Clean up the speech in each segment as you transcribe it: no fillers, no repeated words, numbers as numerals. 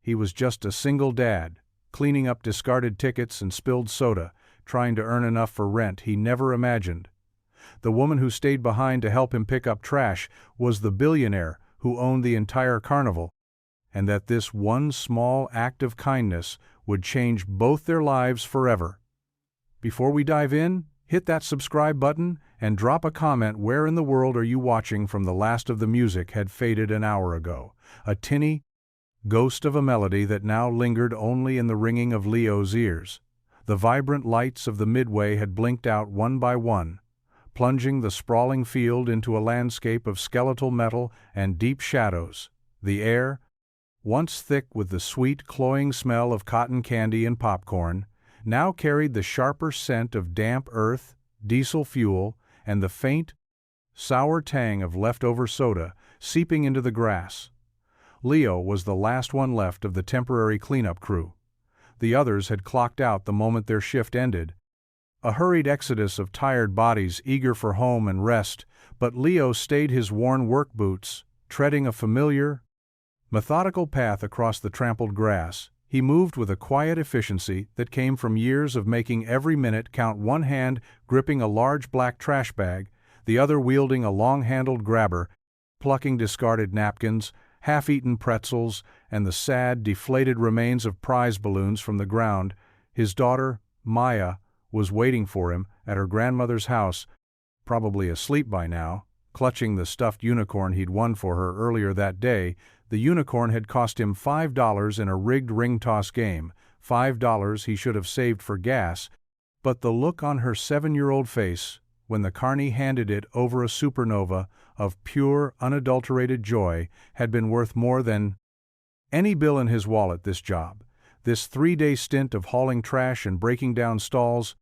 he was just a single dad, cleaning up discarded tickets and spilled soda, trying to earn enough for rent he never imagined. The woman who stayed behind to help him pick up trash was the billionaire who owned the entire Carnival, and that this one small act of kindness would change both their lives forever. Before we dive in, hit that subscribe button and drop a comment. Where in the world are you watching from? The last of the music had faded an hour ago, a tinny ghost of a melody that now lingered only in the ringing of Leo's ears. The vibrant lights of the Midway had blinked out one by one, plunging the sprawling field into a landscape of skeletal metal and deep shadows. The air, once thick with the sweet, cloying smell of cotton candy and popcorn, now carried the sharper scent of damp earth, diesel fuel, and the faint, sour tang of leftover soda seeping into the grass. Leo was the last one left of the temporary cleanup crew. The others had clocked out the moment their shift ended, a hurried exodus of tired bodies eager for home and rest, but Leo stayed his worn work boots, treading a familiar, methodical path across the trampled grass. He moved with a quiet efficiency that came from years of making every minute count, one hand gripping a large black trash bag, the other wielding a long-handled grabber, plucking discarded napkins, half-eaten pretzels, and the sad, deflated remains of prize balloons from the ground. His daughter, Maya, was waiting for him at her grandmother's house, probably asleep by now, clutching the stuffed unicorn he'd won for her earlier that day. The unicorn had cost him $5 in a rigged ring toss game, $5 he should have saved for gas, but the look on her 7-year-old face when the carny handed it over a supernova of pure, unadulterated joy had been worth more than any bill in his wallet. This job, this 3-day stint of hauling trash and breaking down stalls,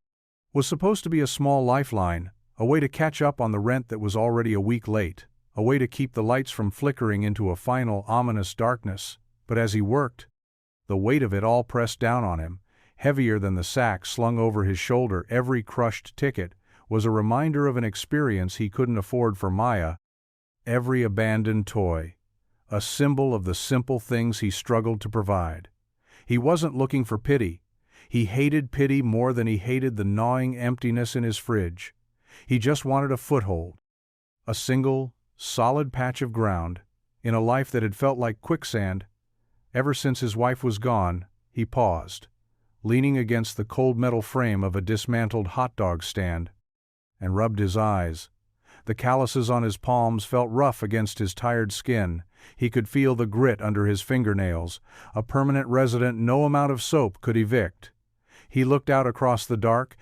was supposed to be a small lifeline, a way to catch up on the rent that was already a week late, a way to keep the lights from flickering into a final ominous darkness. But as he worked, the weight of it all pressed down on him, heavier than the sack slung over his shoulder. Every crushed ticket was a reminder of an experience he couldn't afford for Maya, every abandoned toy, a symbol of the simple things he struggled to provide. He wasn't looking for pity. He hated pity more than he hated the gnawing emptiness in his fridge. He just wanted a foothold, a single, solid patch of ground, in a life that had felt like quicksand. Ever since his wife was gone, he paused, leaning against the cold metal frame of a dismantled hot dog stand, and rubbed his eyes. The calluses on his palms felt rough against his tired skin. He could feel the grit under his fingernails, a permanent resident no amount of soap could evict. He looked out across the dark,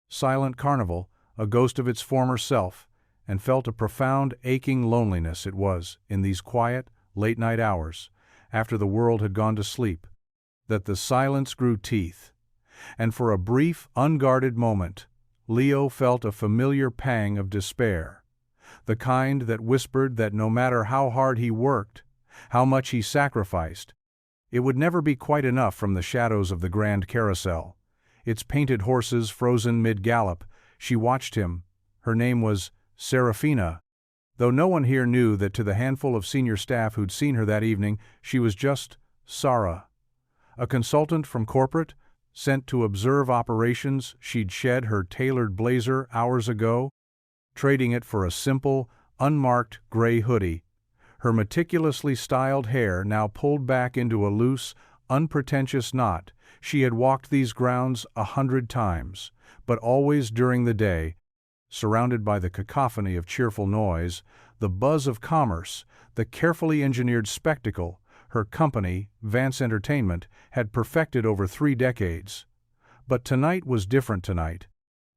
silent Carnival, a ghost of its former self, and felt a profound, aching loneliness. It was, in these quiet, late-night hours, after the world had gone to sleep, that the silence grew teeth. And for a brief, unguarded moment, Leo felt a familiar pang of despair, the kind that whispered that no matter how hard he worked, how much he sacrificed, it would never be quite enough. From the shadows of the Grand Carousel, its painted horses frozen mid-gallop, she watched him. Her name was Serafina, though no one here knew that. To the handful of senior staff who'd seen her that evening, she was just Sarah, a consultant from corporate, sent to observe operations. She'd shed her tailored blazer hours ago, trading it for a simple, unmarked gray hoodie, her meticulously styled hair now pulled back into a loose, unpretentious knot. She had walked these grounds 100 times, but always during the day, surrounded by the cacophony of cheerful noise, the buzz of commerce, the carefully engineered spectacle her company, Vance Entertainment, had perfected over 3 decades. But tonight was different. Tonight,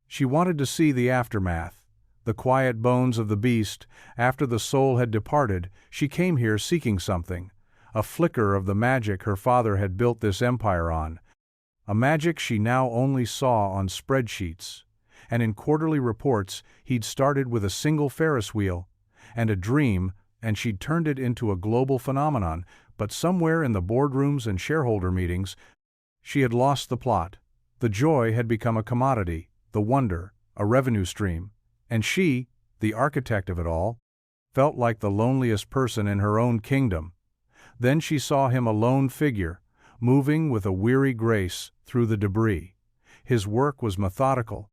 she wanted to see the aftermath, the quiet bones of the beast. After the soul had departed, she came here seeking something, a flicker of the magic her father had built this empire on, a magic she now only saw on spreadsheets and in quarterly reports. He'd started with a single Ferris wheel and a dream, and she'd turned it into a global phenomenon. But somewhere in the boardrooms and shareholder meetings, she had lost the plot. The joy had become a commodity, the wonder, a revenue stream, and she, the architect of it all, felt like the loneliest person in her own kingdom. Then she saw him, a lone figure, moving with a weary grace through the debris. His work was methodical,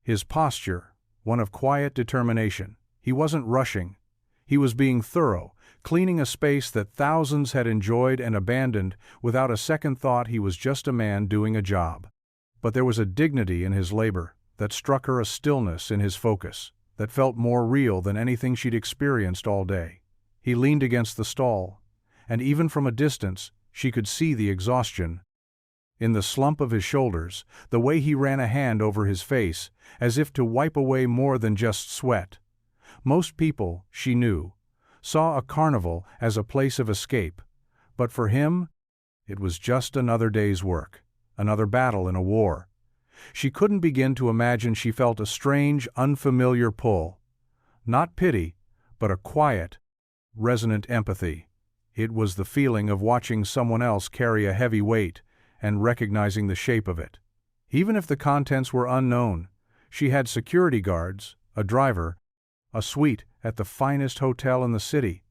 his posture one of quiet determination. He wasn't rushing. He was being thorough, cleaning a space that thousands had enjoyed and abandoned without a second thought. He was just a man doing a job. But there was a dignity in his labor that struck her, a stillness in his focus that felt more real than anything she'd experienced all day. He leaned against the stall, and even from a distance, she could see the exhaustion in the slump of his shoulders, the way he ran a hand over his face, as if to wipe away more than just sweat. Most people, she knew, saw a carnival as a place of escape, but for him, it was just another day's work, another battle in a war. She couldn't begin to imagine. She felt a strange, unfamiliar pull. Not pity, but a quiet, resonant empathy. It was the feeling of watching someone else carry a heavy weight and recognizing the shape of it. Even if the contents were unknown, she had security guards, a driver, a suite at the finest hotel in the city.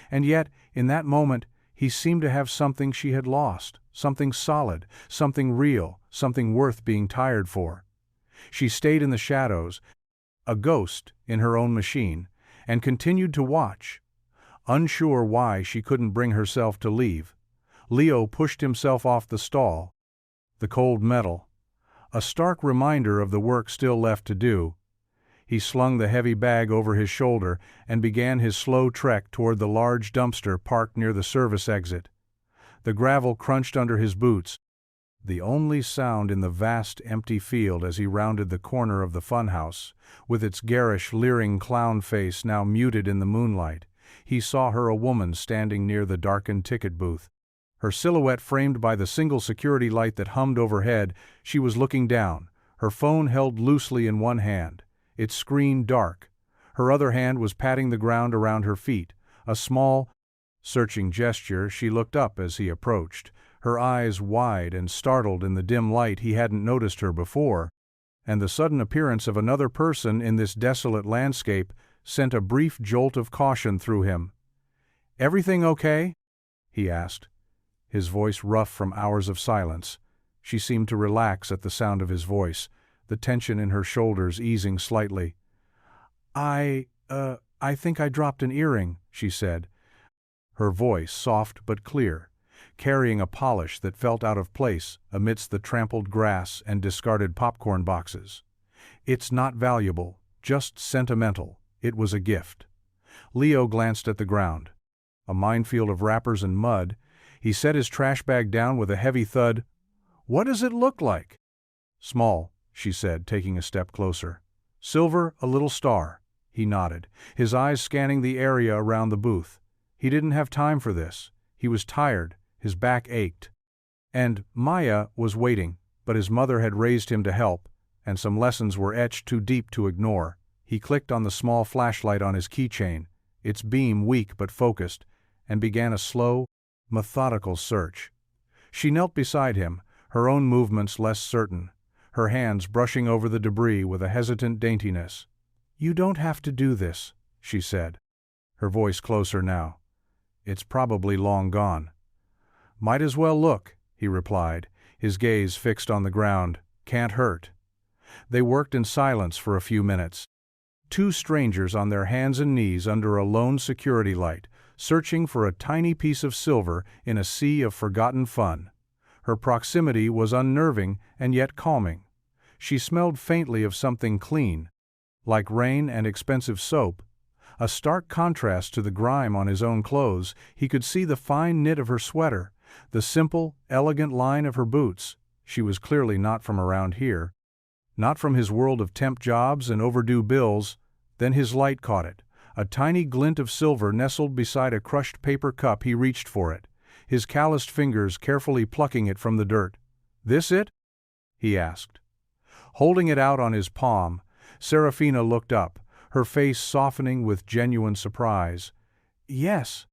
And yet, in that moment, he seemed to have something she had lost, something solid, something real, something worth being tired for. She stayed in the shadows, a ghost in her own machine, and continued to watch. Unsure why she couldn't bring herself to leave, Leo pushed himself off the stall. The cold metal, a stark reminder of the work still left to do. He slung the heavy bag over his shoulder and began his slow trek toward the large dumpster parked near the service exit. The gravel crunched under his boots, the only sound in the vast empty field as he rounded the corner of the funhouse, with its garish, leering clown face now muted in the moonlight. He saw her, a woman standing near the darkened ticket booth. Her silhouette framed by the single security light that hummed overhead. She was looking down, her phone held loosely in one hand, its screen dark. Her other hand was patting the ground around her feet, a small, searching gesture. She looked up as he approached, her eyes wide and startled in the dim light. He hadn't noticed her before, and the sudden appearance of another person in this desolate landscape sent a brief jolt of caution through him. "Everything okay?" he asked, his voice rough from hours of silence. She seemed to relax at the sound of his voice, the tension in her shoulders easing slightly. I think I dropped an earring," she said, her voice soft but clear, carrying a polish that felt out of place amidst the trampled grass and discarded popcorn boxes. "It's not valuable, just sentimental. It was a gift." Leo glanced at the ground. A minefield of wrappers and mud. He set his trash bag down with a heavy thud. "What does it look like?" "Small," she said, taking a step closer. "Silver, a little star." He nodded, his eyes scanning the area around the booth. He didn't have time for this. He was tired, his back ached. And Maya was waiting, but his mother had raised him to help, and some lessons were etched too deep to ignore. He clicked on the small flashlight on his keychain, its beam weak but focused, and began a slow, methodical search. She knelt beside him, her own movements less certain, her hands brushing over the debris with a hesitant daintiness. "You don't have to do this," she said, her voice closer now. "It's probably long gone." "Might as well look," he replied, his gaze fixed on the ground. "Can't hurt." They worked in silence for a few minutes. Two strangers on their hands and knees under a lone security light, searching for a tiny piece of silver in a sea of forgotten fun. Her proximity was unnerving and yet calming. She smelled faintly of something clean, like rain and expensive soap, a stark contrast to the grime on his own clothes. He could see the fine knit of her sweater, the simple, elegant line of her boots. She was clearly not from around here, not from his world of temp jobs and overdue bills. Then his light caught it, a tiny glint of silver nestled beside a crushed paper cup. He reached for it, his calloused fingers carefully plucking it from the dirt. "This it?" he asked. Holding it out on his palm, Serafina looked up, her face softening with genuine surprise. "Yes,"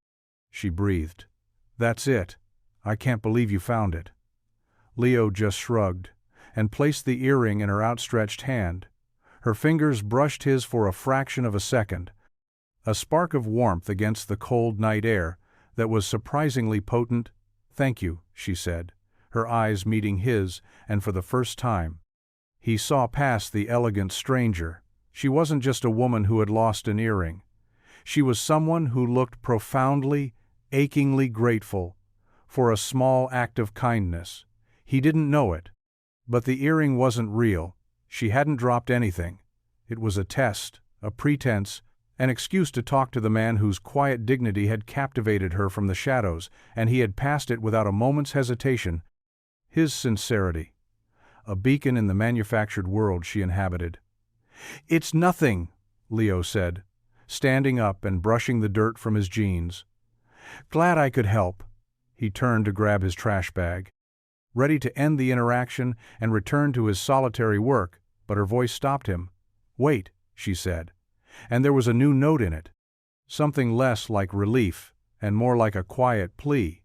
she breathed. "That's it. I can't believe you found it." Leo just shrugged and placed the earring in her outstretched hand. Her fingers brushed his for a fraction of a second, a spark of warmth against the cold night air that was surprisingly potent. "Thank you," she said, her eyes meeting his, and for the first time, he saw past the elegant stranger. She wasn't just a woman who had lost an earring. She was someone who looked profoundly, achingly grateful for a small act of kindness. He didn't know it. But the earring wasn't real. She hadn't dropped anything. It was a test, a pretense, an excuse to talk to the man whose quiet dignity had captivated her from the shadows, and he had passed it without a moment's hesitation. His sincerity. A beacon in the manufactured world she inhabited. "It's nothing," Leo said, standing up and brushing the dirt from his jeans. "Glad I could help." He turned to grab his trash bag, ready to end the interaction and return to his solitary work, but her voice stopped him. "Wait," she said, and there was a new note in it. Something less like relief and more like a quiet plea.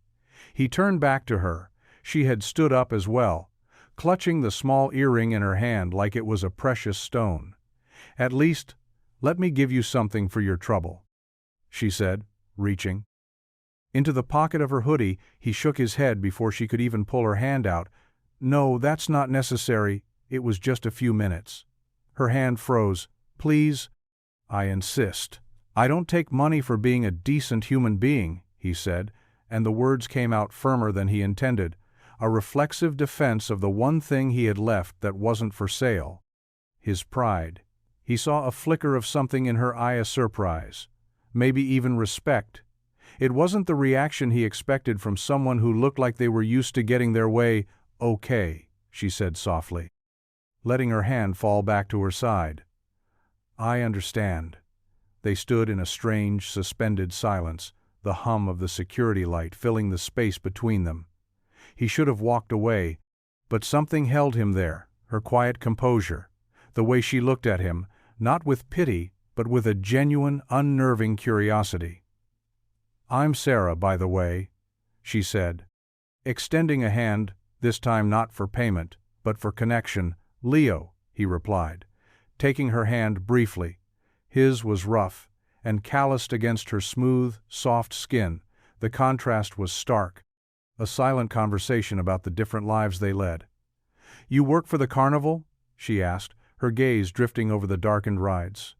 He turned back to her. She had stood up as well, clutching the small earring in her hand like it was a precious stone. "At least, let me give you something for your trouble," she said, reaching into the pocket of her hoodie. He shook his head before she could even pull her hand out. "No, that's not necessary. It was just a few minutes." Her hand froze. "Please." "I insist. I don't take money for being a decent human being," he said, and the words came out firmer than he intended, a reflexive defense of the one thing he had left that wasn't for sale. His pride. He saw a flicker of something in her eye, a surprise, maybe even respect. It wasn't the reaction he expected from someone who looked like they were used to getting their way. "Okay," she said softly, letting her hand fall back to her side. "I understand." They stood in a strange, suspended silence, the hum of the security light filling the space between them. He should have walked away, but something held him there, her quiet composure, the way she looked at him, not with pity, but with a genuine, unnerving curiosity. "I'm Sarah, by the way," she said, extending a hand, this time not for payment, but for connection. "Leo," he replied, taking her hand briefly. His was rough and calloused against her smooth, soft skin. The contrast was stark. A silent conversation about the different lives they led. "You work for the Carnival?" she asked, her gaze drifting over the darkened rides.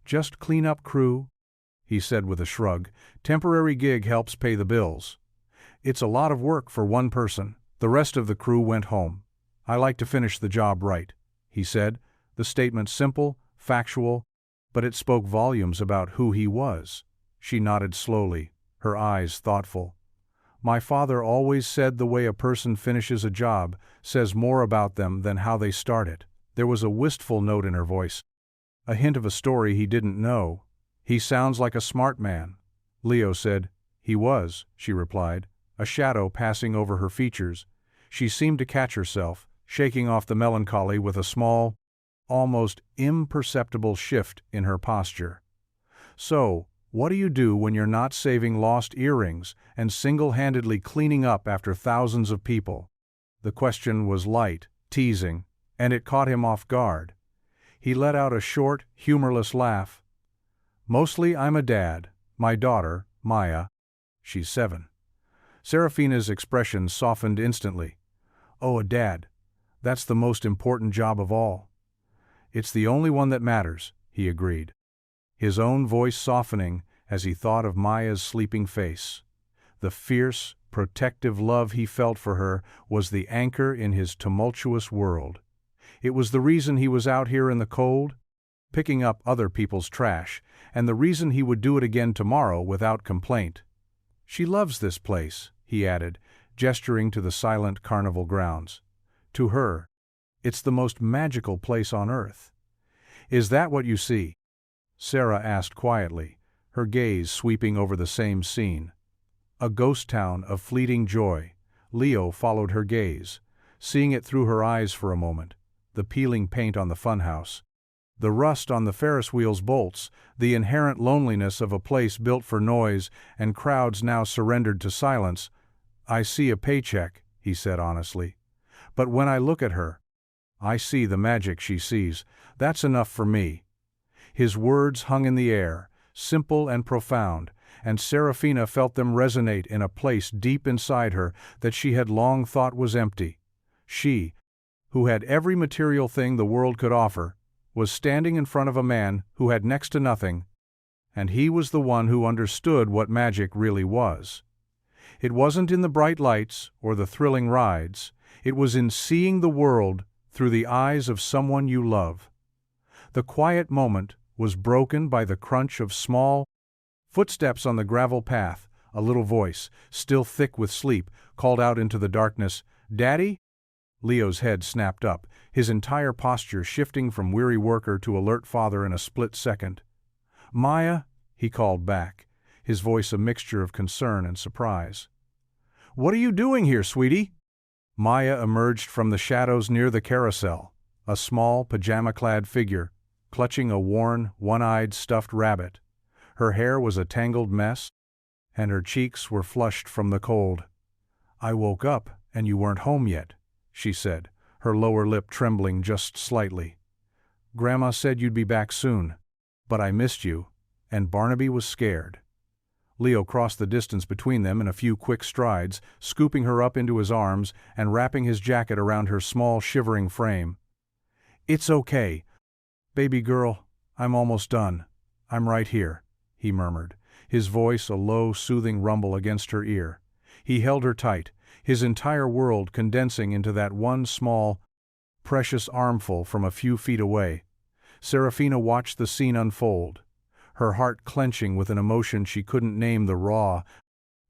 "Just clean-up crew," he said with a shrug. "Temporary gig helps pay the bills. It's a lot of work for one person." The rest of the crew went home. "I like to finish the job right," he said, the statement simple, factual, but it spoke volumes about who he was. She nodded slowly, her eyes thoughtful. "My father always said the way a person finishes a job says more about them than how they start it." There was a wistful note in her voice, a hint of a story he didn't know. "He sounds like a smart man," Leo said. "He was," she replied, a shadow passing over her features. She seemed to catch herself, shaking off the melancholy with a small, almost imperceptible shift in her posture. "So, what do you do when you're not saving lost earrings and single-handedly cleaning up after thousands of people?" The question was light, teasing, and it caught him off guard. He let out a short, humorless laugh. "Mostly I'm a dad. My daughter, Maya, she's 7. Serafina's expression softened instantly. "Oh, a dad. That's the most important job of all." "It's the only one that matters," he agreed, his own voice softening as he thought of Maya's sleeping face. The fierce, protective love he felt for her was the anchor in his tumultuous world. It was the reason he was out here in the cold, picking up other people's trash, and the reason he would do it again tomorrow without complaint. "She loves this place," he added, gesturing to the silent Carnival grounds. "To her, it's the most magical place on earth." "Is that what you see?" Sarah asked quietly, her gaze sweeping over the same scene. A ghost town of fleeting joy. Leo followed her gaze, seeing it through her eyes for a moment. The peeling paint on the funhouse, the rust on the Ferris wheel's bolts, the inherent loneliness of a place built for noise and crowds now surrendered to silence. "I see a paycheck," he said honestly. "But when I look at her, I see the magic she sees. That's enough for me." His words hung in the air, simple and profound, and Serafina felt them resonate in a place deep inside her that she had long thought was empty. She, who had every material thing the world could offer, was standing in front of a man who had next to nothing, and he was the one who understood what magic really was. It wasn't in the bright lights or the thrilling rides, it was in seeing the world through the eyes of someone you love. The quiet moment was broken by the crunch of small footsteps on the gravel path. A little voice, still thick with sleep, called out into the darkness, "Daddy?" Leo's head snapped up, his entire posture shifting from weary worker to alert father in a split second. "Maya?" he called back, his voice a mixture of concern and surprise. "What are you doing here, sweetie?" Maya emerged from the shadows near the carousel, a small, pajama-clad figure, clutching a worn, one-eyed stuffed rabbit. Her hair was a tangled mess, and her cheeks were flushed from the cold. "I woke up, and you weren't home yet," she said, her lower lip trembling just slightly. "Grandma said you'd be back soon, but I missed you," and Barnaby was scared. Leo crossed the distance between them in a few quick strides, scooping her up into his arms and wrapping his jacket around her small, shivering frame. "It's okay, baby girl, I'm almost done. I'm right here," he murmured, his voice a low, soothing rumble against her ear. He held her tight, his entire world condensing into that one small, precious armful from a few feet away. Serafina watched the scene unfold, her heart clenching with an emotion she couldn't name. The raw,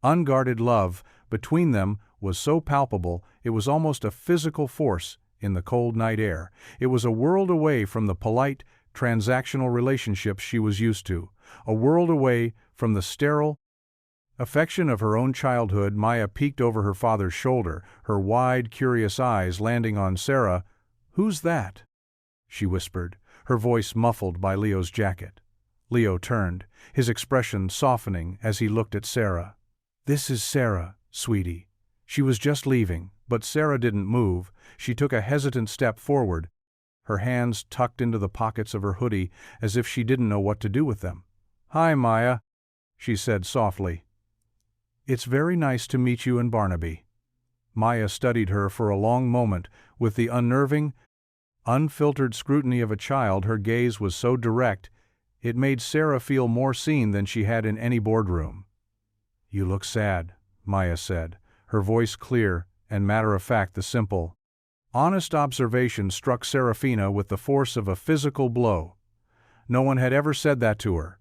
unguarded love between them was so palpable it was almost a physical force in the cold night air. It was a world away from the polite, transactional relationships she was used to, a world away from the sterile affection of her own childhood. Maya peeked over her father's shoulder, her wide, curious eyes landing on Sarah. "Who's that?" she whispered, her voice muffled by Leo's jacket. Leo turned, his expression softening as he looked at Sarah. "This is Sarah, sweetie." She was just leaving, but Sarah didn't move. She took a hesitant step forward, her hands tucked into the pockets of her hoodie as if she didn't know what to do with them. "Hi, Maya," she said softly. "It's very nice to meet you and Barnaby." Maya studied her for a long moment with the unnerving, unfiltered scrutiny of a child. Her gaze was so direct, it made Sarah feel more seen than she had in any boardroom. "You look sad," Maya said, her voice clear and matter-of-fact. The simple, honest observation struck Serafina with the force of a physical blow. No one had ever said that to her.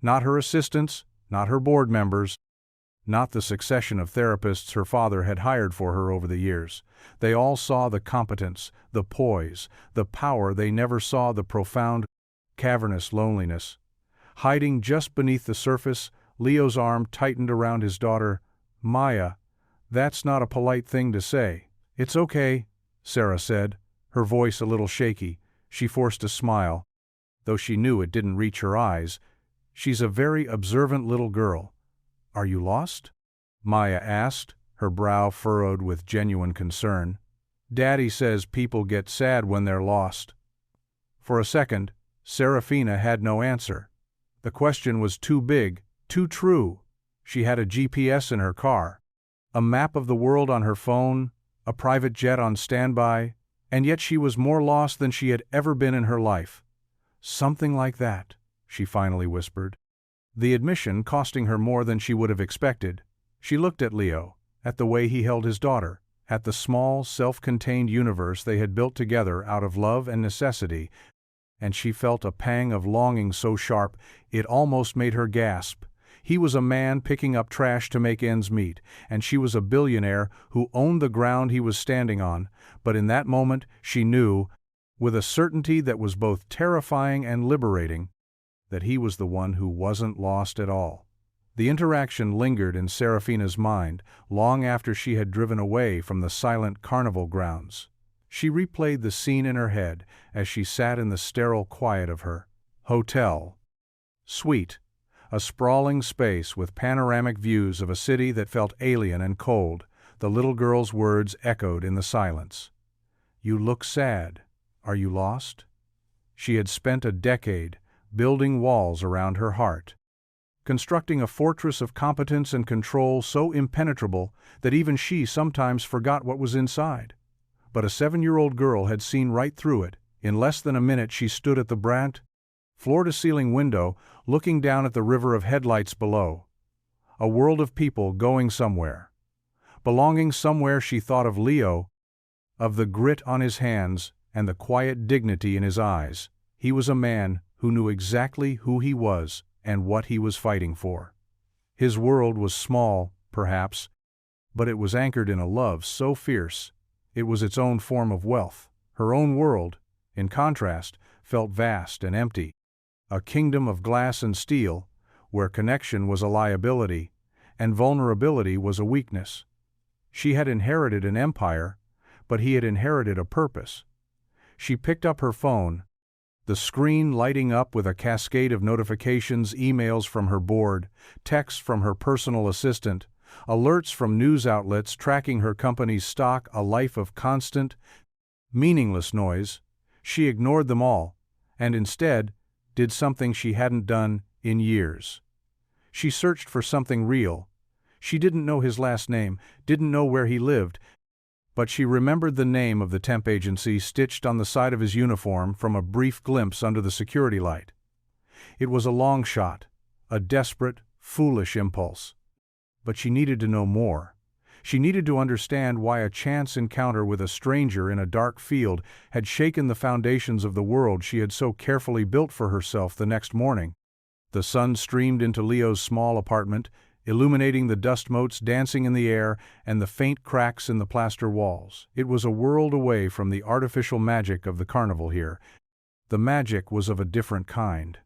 Not her assistants, not her board members, not the succession of therapists her father had hired for her over the years. They all saw the competence, the poise, the power. They never saw the profound, cavernous loneliness. Hiding just beneath the surface, Leo's arm tightened around his daughter. "Maya, that's not a polite thing to say." "It's okay," Sarah said, her voice a little shaky. She forced a smile, though she knew it didn't reach her eyes. "She's a very observant little girl." "Are you lost?" Maya asked, her brow furrowed with genuine concern. "Daddy says people get sad when they're lost." For a second, Serafina had no answer. The question was too big, too true. She had a GPS in her car, a map of the world on her phone, a private jet on standby, and yet she was more lost than she had ever been in her life. "Something like that," she finally whispered, the admission costing her more than she would have expected. She looked at Leo, at the way he held his daughter, at the small, self-contained universe they had built together out of love and necessity, and she felt a pang of longing so sharp it almost made her gasp. He was a man picking up trash to make ends meet, and she was a billionaire who owned the ground he was standing on. But in that moment she knew, with a certainty that was both terrifying and liberating, that he was the one who wasn't lost at all. The interaction lingered in Serafina's mind long after she had driven away from the silent carnival grounds. She replayed the scene in her head as she sat in the sterile quiet of her hotel suite, a sprawling space with panoramic views of a city that felt alien and cold. The little girl's words echoed in the silence. "You look sad. Are you lost?" She had spent a decade building walls around her heart, constructing a fortress of competence and control so impenetrable that even she sometimes forgot what was inside. But a 7-year-old girl had seen right through it. In less than a minute she stood at the brant, floor-to-ceiling window, looking down at the river of headlights below. A world of people going somewhere. Belonging somewhere. She thought of Leo, of the grit on his hands and the quiet dignity in his eyes. He was a man who knew exactly who he was and what he was fighting for. His world was small, perhaps, but it was anchored in a love so fierce. It was its own form of wealth. Her own world, in contrast, felt vast and empty. A kingdom of glass and steel, where connection was a liability and vulnerability was a weakness. She had inherited an empire, but he had inherited a purpose. She picked up her phone, the screen lighting up with a cascade of notifications, emails from her board, texts from her personal assistant, alerts from news outlets tracking her company's stock, a life of constant, meaningless noise. She ignored them all, and instead did something she hadn't done in years. She searched for something real. She didn't know his last name, didn't know where he lived, but she remembered the name of the temp agency stitched on the side of his uniform from a brief glimpse under the security light. It was a long shot, a desperate, foolish impulse. But she needed to know more. She needed to understand why a chance encounter with a stranger in a dark field had shaken the foundations of the world she had so carefully built for herself. The next morning, the sun streamed into Leo's small apartment, illuminating the dust motes dancing in the air and the faint cracks in the plaster walls. It was a world away from the artificial magic of the carnival here. The magic was of a different kind.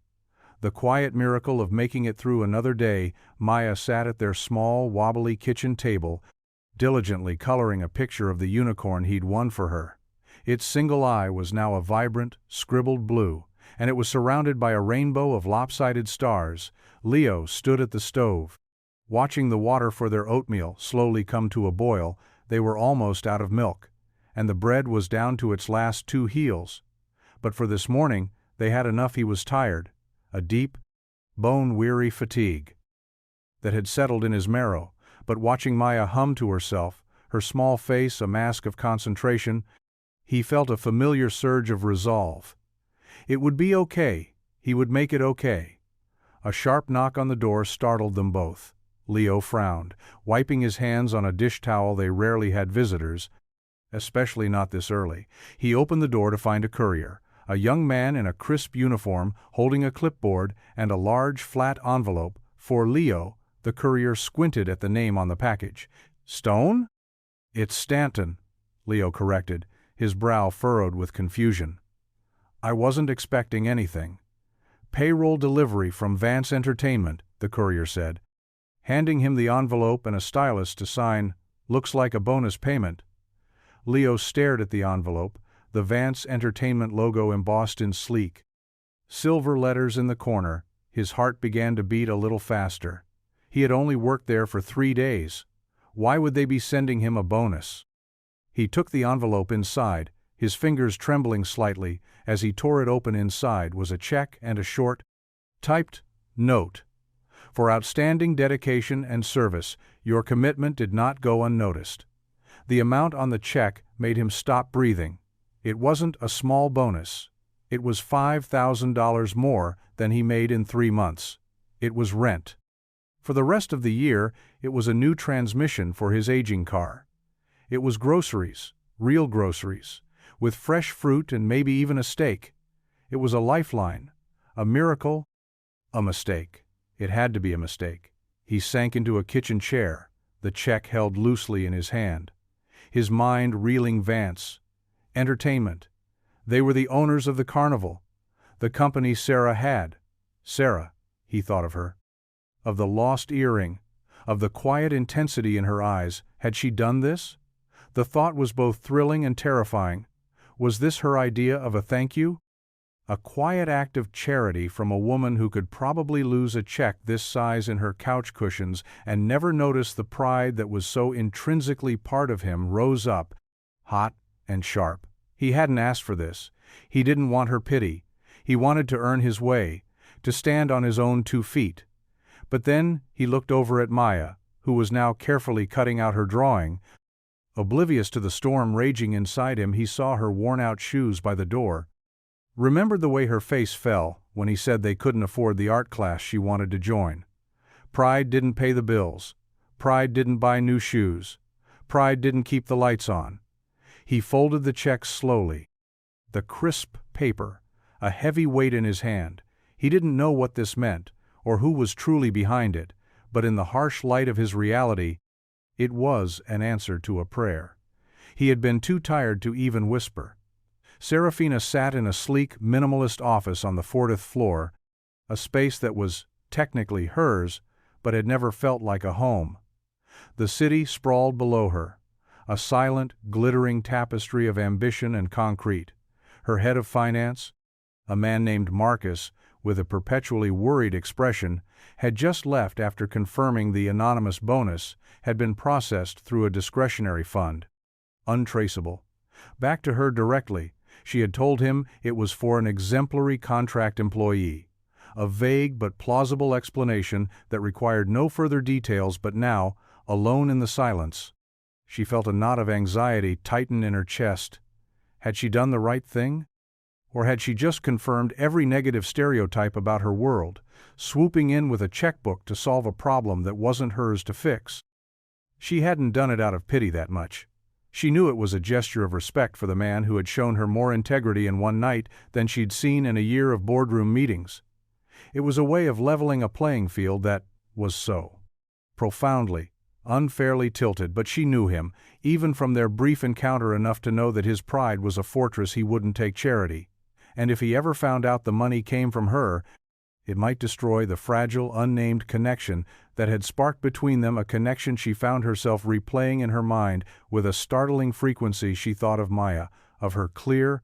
The quiet miracle of making it through another day. Maya sat at their small, wobbly kitchen table, diligently coloring a picture of the unicorn he'd won for her. Its single eye was now a vibrant, scribbled blue, and it was surrounded by a rainbow of lopsided stars. Leo stood at the stove, watching the water for their oatmeal slowly come to a boil. They were almost out of milk, and the bread was down to its last 2 heels. But for this morning, they had enough. He was tired, a deep, bone-weary fatigue that had settled in his marrow. But watching Maya hum to herself, her small face a mask of concentration, he felt a familiar surge of resolve. It would be okay. He would make it okay. A sharp knock on the door startled them both. Leo frowned, wiping his hands on a dish towel. They rarely had visitors, especially not this early. He opened the door to find a courier, a young man in a crisp uniform holding a clipboard and a large flat envelope. For Leo, the courier squinted at the name on the package. "Stone?" "It's Stanton," Leo corrected, his brow furrowed with confusion. "I wasn't expecting anything." "Payroll delivery from Vance Entertainment," the courier said, handing him the envelope and a stylus to sign. "Looks like a bonus payment." Leo stared at the envelope, the Vance Entertainment logo embossed in sleek silver letters in the corner. His heart began to beat a little faster. He had only worked there for 3 days. Why would they be sending him a bonus? He took the envelope inside, his fingers trembling slightly. As he tore it open, inside was a check and a short, typed note. "For outstanding dedication and service, your commitment did not go unnoticed." The amount on the check made him stop breathing. It wasn't a small bonus. It was $5,000 more than he made in 3 months. It was rent. For the rest of the year, it was a new transmission for his aging car. It was groceries, real groceries, with fresh fruit and maybe even a steak. It was a lifeline, a miracle, a mistake. It had to be a mistake. He sank into a kitchen chair, the check held loosely in his hand. His mind reeling. Vance Entertainment. They were the owners of the carnival, the company Sarah had. Sarah, he thought of her. Of the lost earring, of the quiet intensity in her eyes. Had she done this? The thought was both thrilling and terrifying. Was this her idea of a thank you? A quiet act of charity from a woman who could probably lose a check this size in her couch cushions and never notice. The pride that was so intrinsically part of him rose up, hot and sharp. He hadn't asked for this. He didn't want her pity. He wanted to earn his way, to stand on his own 2 feet. But then he looked over at Maya, who was now carefully cutting out her drawing. Oblivious to the storm raging inside him, he saw her worn-out shoes by the door. Remembered the way her face fell when he said they couldn't afford the art class she wanted to join. Pride didn't pay the bills. Pride didn't buy new shoes. Pride didn't keep the lights on. He folded the checks slowly. The crisp paper, a heavy weight in his hand. He didn't know what this meant, or who was truly behind it, but in the harsh light of his reality, it was an answer to a prayer. He had been too tired to even whisper. Serafina sat in a sleek, minimalist office on the 40th floor, a space that was technically hers, but had never felt like a home. The city sprawled below her, a silent, glittering tapestry of ambition and concrete. Her head of finance, a man named Marcus, with a perpetually worried expression, had just left after confirming the anonymous bonus had been processed through a discretionary fund. Untraceable. Back to her directly, she had told him it was for an exemplary contract employee. A vague but plausible explanation that required no further details, but now, alone in the silence, she felt a knot of anxiety tighten in her chest. Had she done the right thing? Or had she just confirmed every negative stereotype about her world, swooping in with a checkbook to solve a problem that wasn't hers to fix? She hadn't done it out of pity that much. She knew it was a gesture of respect for the man who had shown her more integrity in one night than she'd seen in a year of boardroom meetings. It was a way of leveling a playing field that was so profoundly, unfairly tilted, but she knew him, even from their brief encounter, enough to know that his pride was a fortress he wouldn't take charity. And if he ever found out the money came from her, it might destroy the fragile, unnamed connection that had sparked between them, a connection she found herself replaying in her mind with a startling frequency. She thought of Maya, of her clear,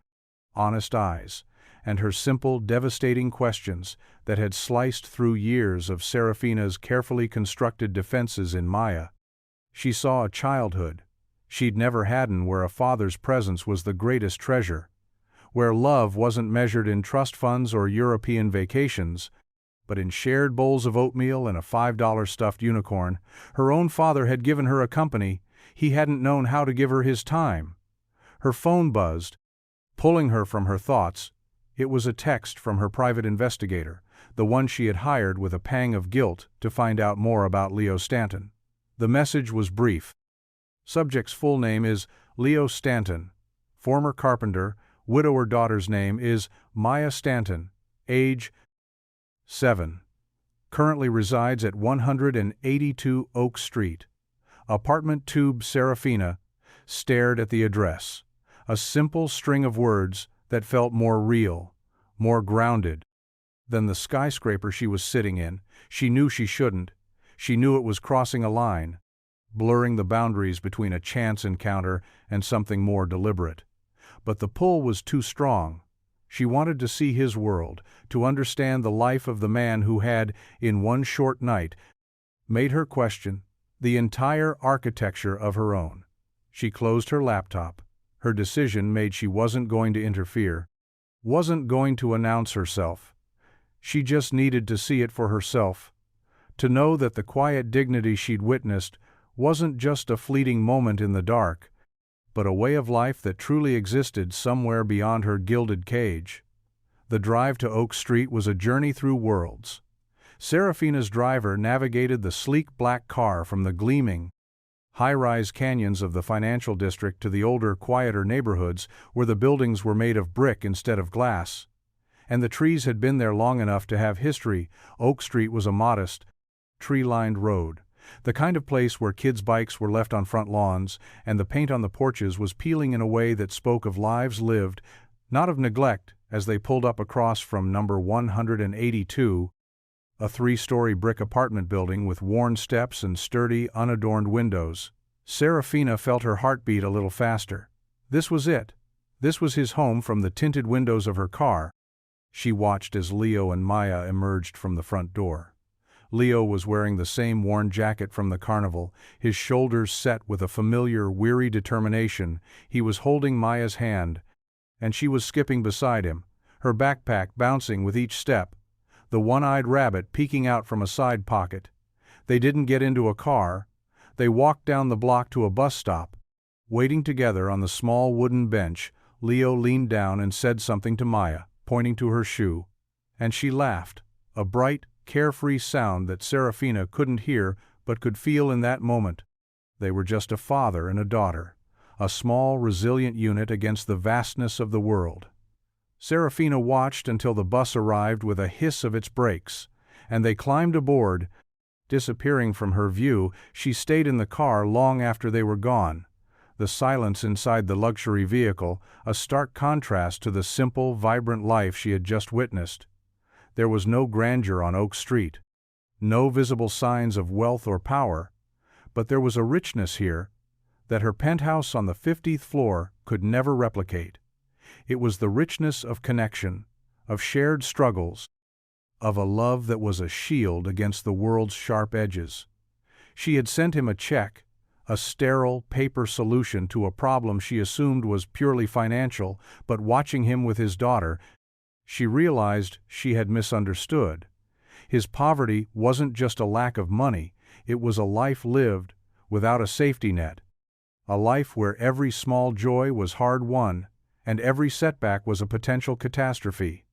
honest eyes, and her simple, devastating questions that had sliced through years of Serafina's carefully constructed defenses in Maya. She saw a childhood she'd never had, and where a father's presence was the greatest treasure, where love wasn't measured in trust funds or European vacations, but in shared bowls of oatmeal and a $5 stuffed unicorn. Her own father had given her a company. He hadn't known how to give her his time. Her phone buzzed, pulling her from her thoughts. It was a text from her private investigator, the one she had hired with a pang of guilt to find out more about Leo Stanton. The message was brief. Subject's full name is Leo Stanton, former carpenter. Widower daughter's name is Maya Stanton, age 7. Currently resides at 182 Oak Street. Apartment tube. Serafina stared at the address. A simple string of words that felt more real, more grounded than the skyscraper she was sitting in. She knew she shouldn't. She knew it was crossing a line, blurring the boundaries between a chance encounter and something more deliberate. But the pull was too strong. She wanted to see his world, to understand the life of the man who had, in one short night, made her question the entire architecture of her own. She closed her laptop. Her decision made, she wasn't going to interfere, wasn't going to announce herself. She just needed to see it for herself, to know that the quiet dignity she'd witnessed wasn't just a fleeting moment in the dark, but a way of life that truly existed somewhere beyond her gilded cage. The drive to Oak Street was a journey through worlds. Serafina's driver navigated the sleek black car from the gleaming, high-rise canyons of the financial district to the older, quieter neighborhoods where the buildings were made of brick instead of glass, and the trees had been there long enough to have history. Oak Street was a modest, tree-lined road, the kind of place where kids' bikes were left on front lawns, and the paint on the porches was peeling in a way that spoke of lives lived, not of neglect. As they pulled up across from number 182, a 3-story brick apartment building with worn steps and sturdy, unadorned windows, Serafina felt her heart beat a little faster. This was it. This was his home. From the tinted windows of her car, she watched as Leo and Maya emerged from the front door. Leo was wearing the same worn jacket from the Carnival, his shoulders set with a familiar, weary determination. He was holding Maya's hand, and she was skipping beside him, her backpack bouncing with each step. the one-eyed rabbit peeking out from a side pocket. They didn't get into a car. They walked down the block to a bus stop. Waiting together on the small wooden bench, Leo leaned down and said something to Maya, pointing to her shoe. And she laughed, a bright, carefree sound that Serafina couldn't hear but could feel in that moment. They were just a father and a daughter, a small, resilient unit against the vastness of the world. Serafina watched until the bus arrived with a hiss of its brakes, and they climbed aboard. Disappearing from her view, she stayed in the car long after they were gone. The silence inside the luxury vehicle, a stark contrast to the simple, vibrant life she had just witnessed. There was no grandeur on Oak Street, no visible signs of wealth or power, but there was a richness here that her penthouse on the 50th floor could never replicate. It was the richness of connection, of shared struggles, of a love that was a shield against the world's sharp edges. She had sent him a check, a sterile paper solution to a problem she assumed was purely financial, but watching him with his daughter, she realized she had misunderstood. His poverty wasn't just a lack of money, it was a life lived without a safety net, a life where every small joy was hard-won, and every setback was a potential catastrophe.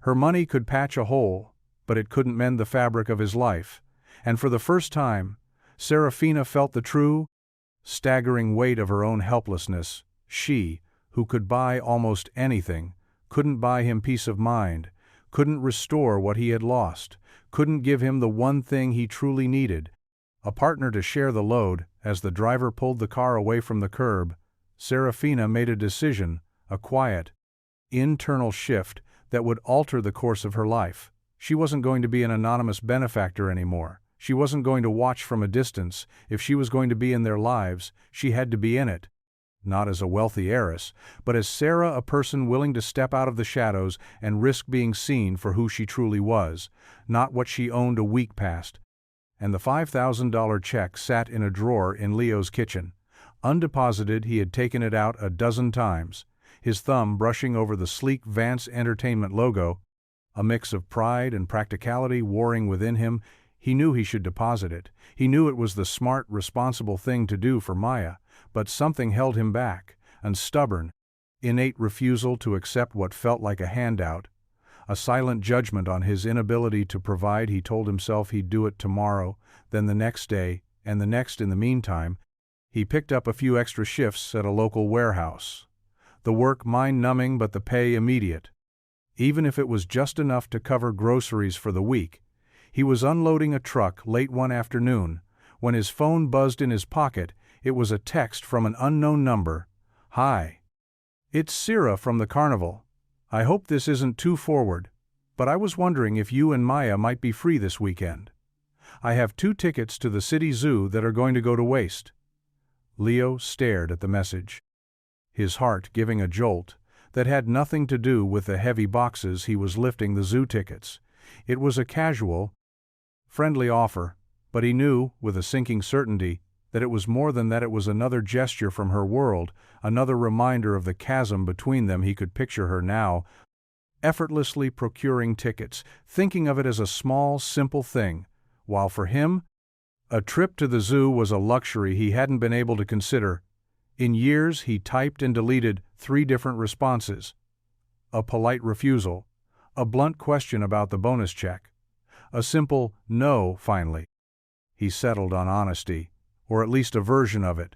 Her money could patch a hole, but it couldn't mend the fabric of his life, and for the first time, Serafina felt the true, staggering weight of her own helplessness. She, who could buy almost anything, couldn't buy him peace of mind, couldn't restore what he had lost, couldn't give him the one thing he truly needed, a partner to share the load. As the driver pulled the car away from the curb, Serafina made a decision, a quiet, internal shift that would alter the course of her life. She wasn't going to be an anonymous benefactor anymore. She wasn't going to watch from a distance. If she was going to be in their lives, she had to be in it. Not as a wealthy heiress, but as Sarah, a person willing to step out of the shadows and risk being seen for who she truly was, not what she owned a week past. And the $5,000 check sat in a drawer in Leo's kitchen. Undeposited, he had taken it out a dozen times, his thumb brushing over the sleek Vance Entertainment logo. A mix of pride and practicality warring within him. He knew he should deposit it. He knew it was the smart, responsible thing to do for Maya, but something held him back, a stubborn, innate refusal to accept what felt like a handout. A silent judgment on his inability to provide. He told himself he'd do it tomorrow, then the next day, and the next. In the meantime, he picked up a few extra shifts at a local warehouse. The work mind-numbing, but the pay immediate. Even if it was just enough to cover groceries for the week. He was unloading a truck late one afternoon. When his phone buzzed in his pocket, it was a text from an unknown number. "Hi. It's Sarah from the Carnival. I hope this isn't too forward, but I was wondering if you and Maya might be free this weekend. I have 2 tickets to the city zoo that are going to go to waste." Leo stared at the message, his heart giving a jolt that had nothing to do with the heavy boxes he was lifting the zoo tickets. It was a casual, friendly offer, but he knew, with a sinking certainty, that it was more than that. It was another gesture from her world, another reminder of the chasm between them. He could picture her now, effortlessly procuring tickets, thinking of it as a small, simple thing, while for him, a trip to the zoo was a luxury he hadn't been able to consider. In years, he typed and deleted 3 different responses. A polite refusal, a blunt question about the bonus check, a simple no. Finally, he settled on honesty, or at least a version of it.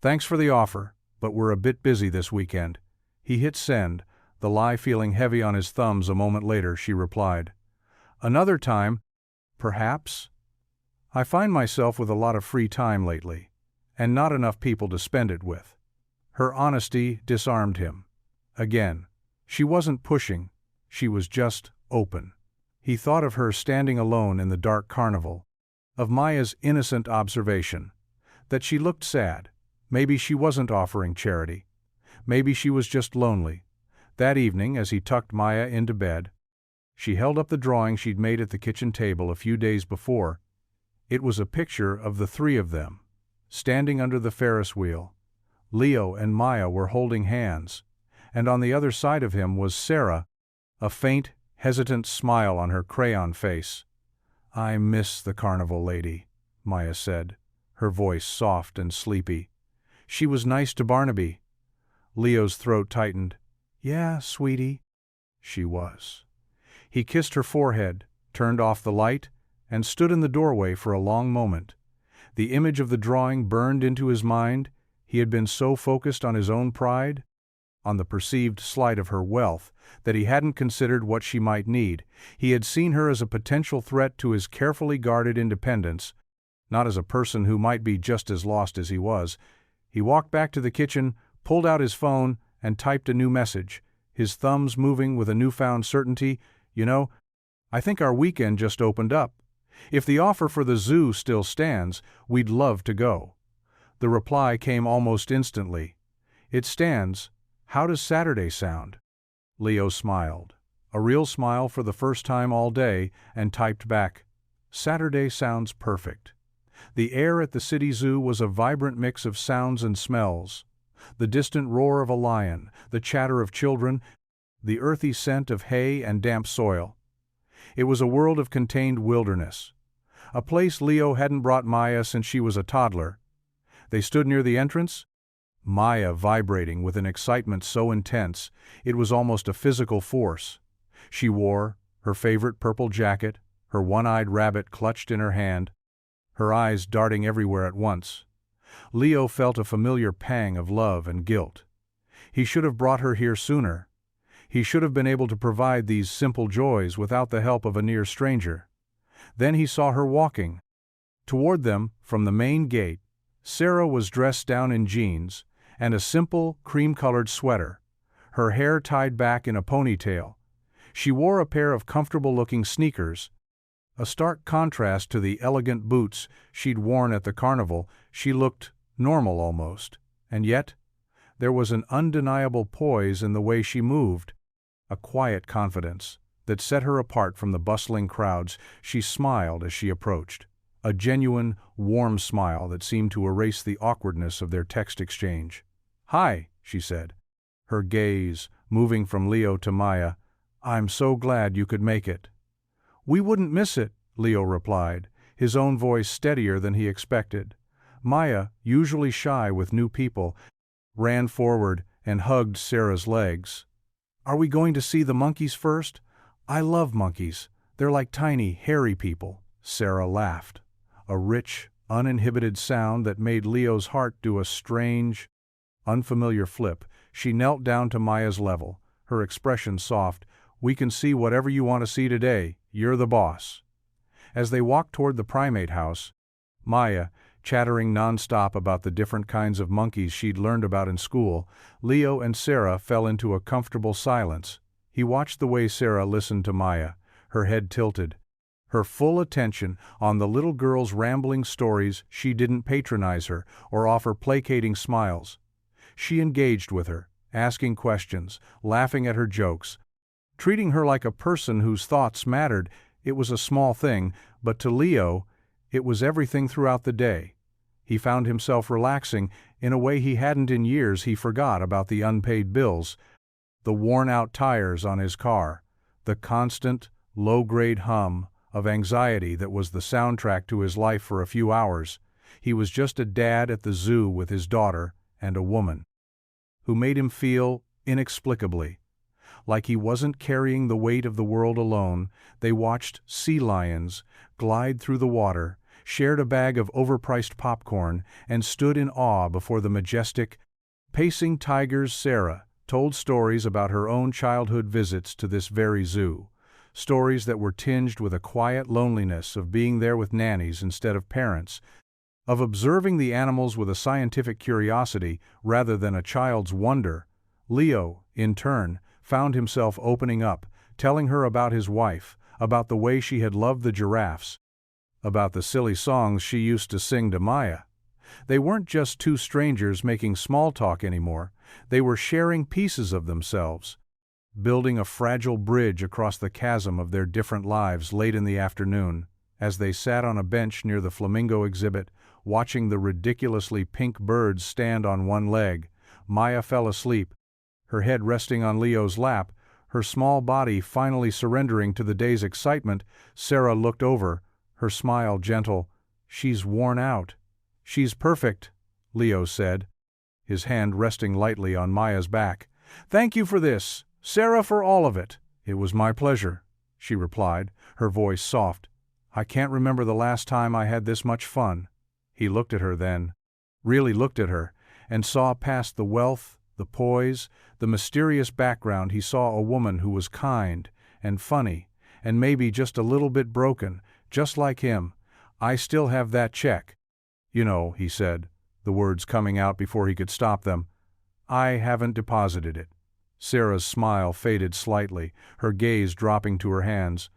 "Thanks for the offer, but we're a bit busy this weekend." He hit send, the lie feeling heavy on his thumbs. A moment later, she replied, "Another time, perhaps. I find myself with a lot of free time lately, and not enough people to spend it with." Her honesty disarmed him. Again, she wasn't pushing, she was just open. He thought of her standing alone in the dark carnival, of Maya's innocent observation, that she looked sad. Maybe she wasn't offering charity. Maybe she was just lonely. That evening, as he tucked Maya into bed, she held up the drawing she'd made at the kitchen table a few days before. It was a picture of the 3 of them, standing under the Ferris wheel. Leo and Maya were holding hands, and on the other side of him was Sarah, a faint, hesitant smile on her crayon face. "I miss the Carnival lady," Maya said, her voice soft and sleepy. "She was nice to Barnaby." Leo's throat tightened. "Yeah, sweetie." She was. He kissed her forehead, turned off the light, and stood in the doorway for a long moment. The image of the drawing burned into his mind. He had been so focused on his own pride, on the perceived slight of her wealth, that he hadn't considered what she might need. He had seen her as a potential threat to his carefully guarded independence, not as a person who might be just as lost as he was. He walked back to the kitchen, pulled out his phone, and typed a new message, his thumbs moving with a newfound certainty. "You know, I think our weekend just opened up. If the offer for the zoo still stands, we'd love to go." The reply came almost instantly. "It stands. How does Saturday sound?" Leo smiled, a real smile for the first time all day, and typed back, "Saturday sounds perfect." The air at the city zoo was a vibrant mix of sounds and smells. The distant roar of a lion, the chatter of children, the earthy scent of hay and damp soil. It was a world of contained wilderness. A place Leo hadn't brought Maya since she was a toddler. They stood near the entrance, Maya vibrating with an excitement so intense it was almost a physical force. She wore her favorite purple jacket, her one-eyed rabbit clutched in her hand, her eyes darting everywhere at once. Leo felt a familiar pang of love and guilt. He should have brought her here sooner. He should have been able to provide these simple joys without the help of a near stranger. Then he saw her walking. Toward them, from the main gate, Sarah was dressed down in jeans and a simple, cream-colored sweater, her hair tied back in a ponytail. She wore a pair of comfortable-looking sneakers, a stark contrast to the elegant boots she'd worn at the carnival. She looked normal almost, and yet there was an undeniable poise in the way she moved, a quiet confidence that set her apart from the bustling crowds. She smiled as she approached, a genuine, warm smile that seemed to erase the awkwardness of their text exchange. "Hi," she said, her gaze moving from Leo to Maya. "I'm so glad you could make it." "We wouldn't miss it," Leo replied, his own voice steadier than he expected. Maya, usually shy with new people, ran forward and hugged Sarah's legs. "Are we going to see the monkeys first? I love monkeys. They're like tiny, hairy people." Sarah laughed, a rich, uninhibited sound that made Leo's heart do a strange, unfamiliar flip. She knelt down to Maya's level, her expression soft. "We can see whatever you want to see today. You're the boss." As they walked toward the primate house, Maya, chattering nonstop about the different kinds of monkeys she'd learned about in school, Leo and Sarah fell into a comfortable silence. He watched the way Sarah listened to Maya, her head tilted, her full attention on the little girl's rambling stories. She didn't patronize her or offer placating smiles. She engaged with her, asking questions, laughing at her jokes, treating her like a person whose thoughts mattered. It was a small thing, but to Leo, it was everything throughout the day. He found himself relaxing in a way he hadn't in years. He forgot about the unpaid bills, the worn-out tires on his car, the constant, low-grade hum of anxiety that was the soundtrack to his life for a few hours. He was just a dad at the zoo with his daughter and a woman who made him feel, inexplicably, like he wasn't carrying the weight of the world alone. They watched sea lions glide through the water, shared a bag of overpriced popcorn, and stood in awe before the majestic, pacing tigers. Sarah told stories about her own childhood visits to this very zoo, stories that were tinged with a quiet loneliness of being there with nannies instead of parents, of observing the animals with a scientific curiosity rather than a child's wonder. Leo, in turn, found himself opening up, telling her about his wife, about the way she had loved the giraffes, about the silly songs she used to sing to Maya. They weren't just two strangers making small talk anymore. They were sharing pieces of themselves, building a fragile bridge across the chasm of their different lives. Late in the afternoon, as they sat on a bench near the flamingo exhibit, watching the ridiculously pink birds stand on one leg, Maya fell asleep, her head resting on Leo's lap, Her small body finally surrendering to the day's excitement, Sarah looked over, her smile gentle. "She's worn out." "She's perfect," Leo said, his hand resting lightly on Maya's back. "Thank you for this, Sarah, for all of it." "It was my pleasure," she replied, her voice soft. "I can't remember the last time I had this much fun." He looked at her then, really looked at her, and saw past the wealth, the poise, the mysterious background. He saw a woman who was kind and funny and maybe just a little bit broken, just like him. "I still have that check." "You know," he said, the words coming out before he could stop them. "I haven't deposited it." Sarah's smile faded slightly, her gaze dropping to her hands.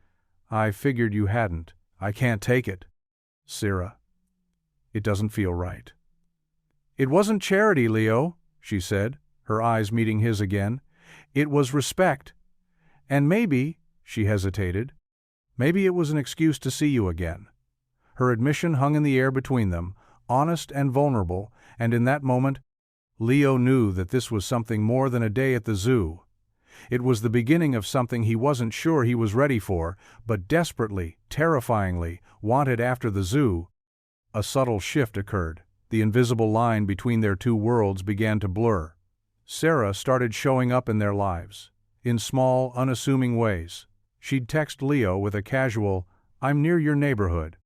"I figured you hadn't. I can't take it." "Sarah, it doesn't feel right." "It wasn't charity, Leo," she said, her eyes meeting his again. "It was respect. And maybe," she hesitated, "maybe it was an excuse to see you again." Her admission hung in the air between them, honest and vulnerable, and in that moment, Leo knew that this was something more than a day at the zoo. It was the beginning of something he wasn't sure he was ready for, but desperately, terrifyingly, wanted after the zoo. A subtle shift occurred. The invisible line between their two worlds began to blur. Sarah started showing up in their lives, in small, unassuming ways. She'd text Leo with a casual, "I'm near your neighborhood.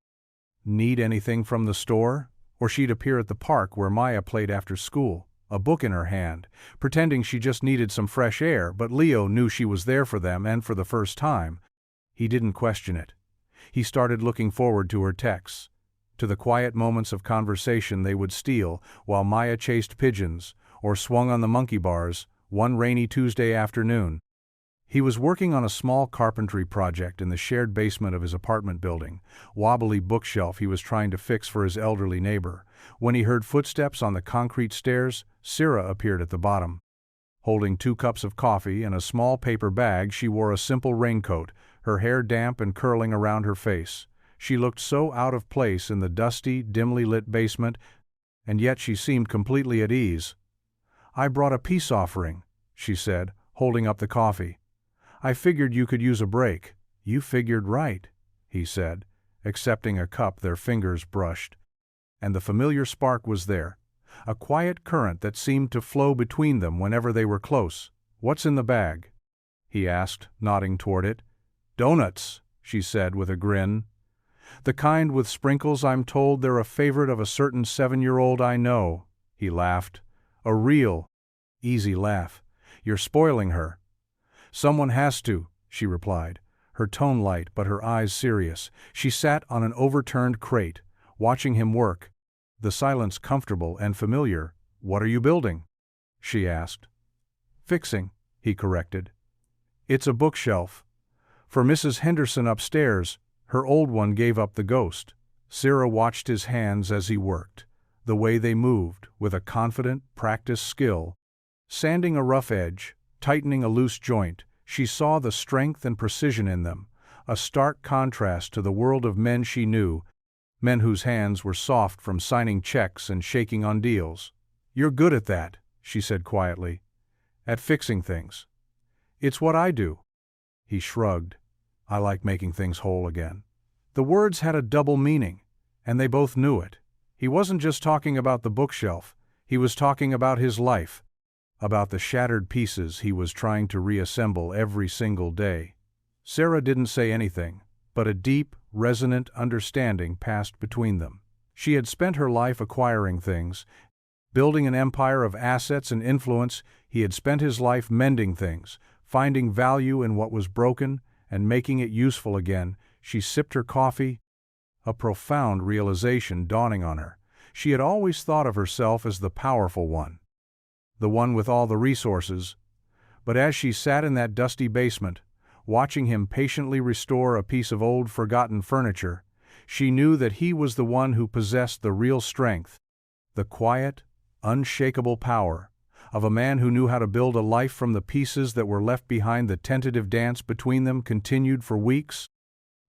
Need anything from the store?" Or she'd appear at the park where Maya played after school, a book in her hand, pretending she just needed some fresh air, but Leo knew she was there for them, and for the first time, he didn't question it. He started looking forward to her texts, to the quiet moments of conversation they would steal while Maya chased pigeons or swung on the monkey bars one rainy Tuesday afternoon. He was working on a small carpentry project in the shared basement of his apartment building, wobbly bookshelf he was trying to fix for his elderly neighbor. When he heard footsteps on the concrete stairs, Sarah appeared at the bottom. Holding 2 cups of coffee and a small paper bag, she wore a simple raincoat, her hair damp and curling around her face. She looked so out of place in the dusty, dimly lit basement, and yet she seemed completely at ease. "I brought a peace offering," she said, holding up the coffee. "I figured you could use a break." "You figured right," he said, accepting a cup their fingers brushed. And the familiar spark was there, a quiet current that seemed to flow between them whenever they were close. "What's in the bag?" he asked, nodding toward it. "Donuts," she said with a grin. "The kind with sprinkles. I'm told they're a favorite of a certain 7-year-old I know." He laughed. A real, easy laugh. "You're spoiling her." "Someone has to," she replied, her tone light but her eyes serious. She sat on an overturned crate, watching him work, the silence comfortable and familiar. "What are you building?" she asked. "Fixing," he corrected. "It's a bookshelf. For Mrs. Henderson upstairs. Her old one gave up the ghost." Sarah watched his hands as he worked, the way they moved, with a confident, practiced skill. Sanding a rough edge, tightening a loose joint, she saw the strength and precision in them, a stark contrast to the world of men she knew, men whose hands were soft from signing checks and shaking on deals. "You're good at that," she said quietly. "At fixing things." "It's what I do." He shrugged. "I like making things whole again." The words had a double meaning, and they both knew it. He wasn't just talking about the bookshelf, he was talking about his life, about the shattered pieces he was trying to reassemble every single day. Sarah didn't say anything, but a deep, resonant understanding passed between them. She had spent her life acquiring things, building an empire of assets and influence. He had spent his life mending things, finding value in what was broken and making it useful again. She sipped her coffee, a profound realization dawning on her. She had always thought of herself as the powerful one, the one with all the resources, but as she sat in that dusty basement, watching him patiently restore a piece of old forgotten furniture, she knew that he was the one who possessed the real strength, the quiet, unshakable power of a man who knew how to build a life from the pieces that were left behind. The tentative dance between them continued for weeks,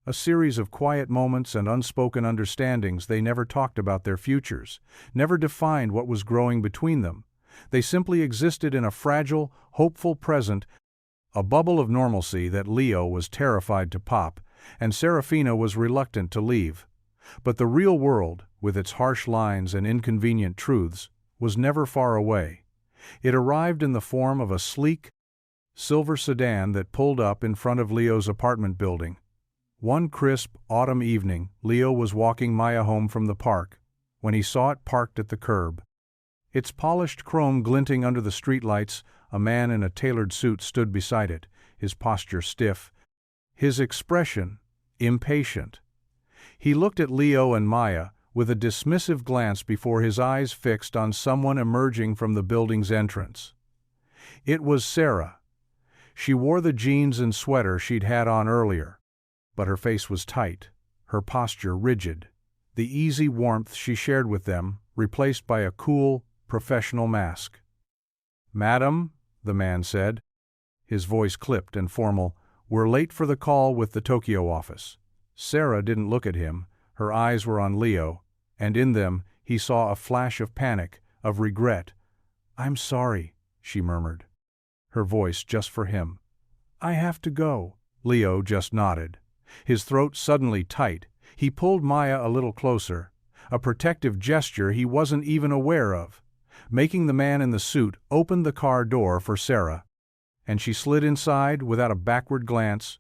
a series of quiet moments and unspoken understandings. They never talked about their futures, never defined what was growing between them. They simply existed in a fragile, hopeful present, a bubble of normalcy that Leo was terrified to pop, and Serafina was reluctant to leave. But the real world, with its harsh lines and inconvenient truths, was never far away. It arrived in the form of a sleek, silver sedan that pulled up in front of Leo's apartment building. One crisp, autumn evening, Leo was walking Maya home from the park, when he saw it parked at the curb. Its polished chrome glinting under the streetlights, a man in a tailored suit stood beside it, his posture stiff, his expression impatient. He looked at Leo and Maya with a dismissive glance before his eyes fixed on someone emerging from the building's entrance. It was Sarah. She wore the jeans and sweater she'd had on earlier, but her face was tight, her posture rigid, the easy warmth she shared with them replaced by a cool, professional mask. "Madam," the man said, his voice clipped and formal, "we're late for the call with the Tokyo office." Sarah didn't look at him, her eyes were on Leo, and in them he saw a flash of panic, of regret. "I'm sorry," she murmured, her voice just for him. "I have to go." Leo just nodded. His throat suddenly tight, he pulled Maya a little closer, a protective gesture he wasn't even aware of, making the man in the suit open the car door for Sarah. And she slid inside without a backward glance.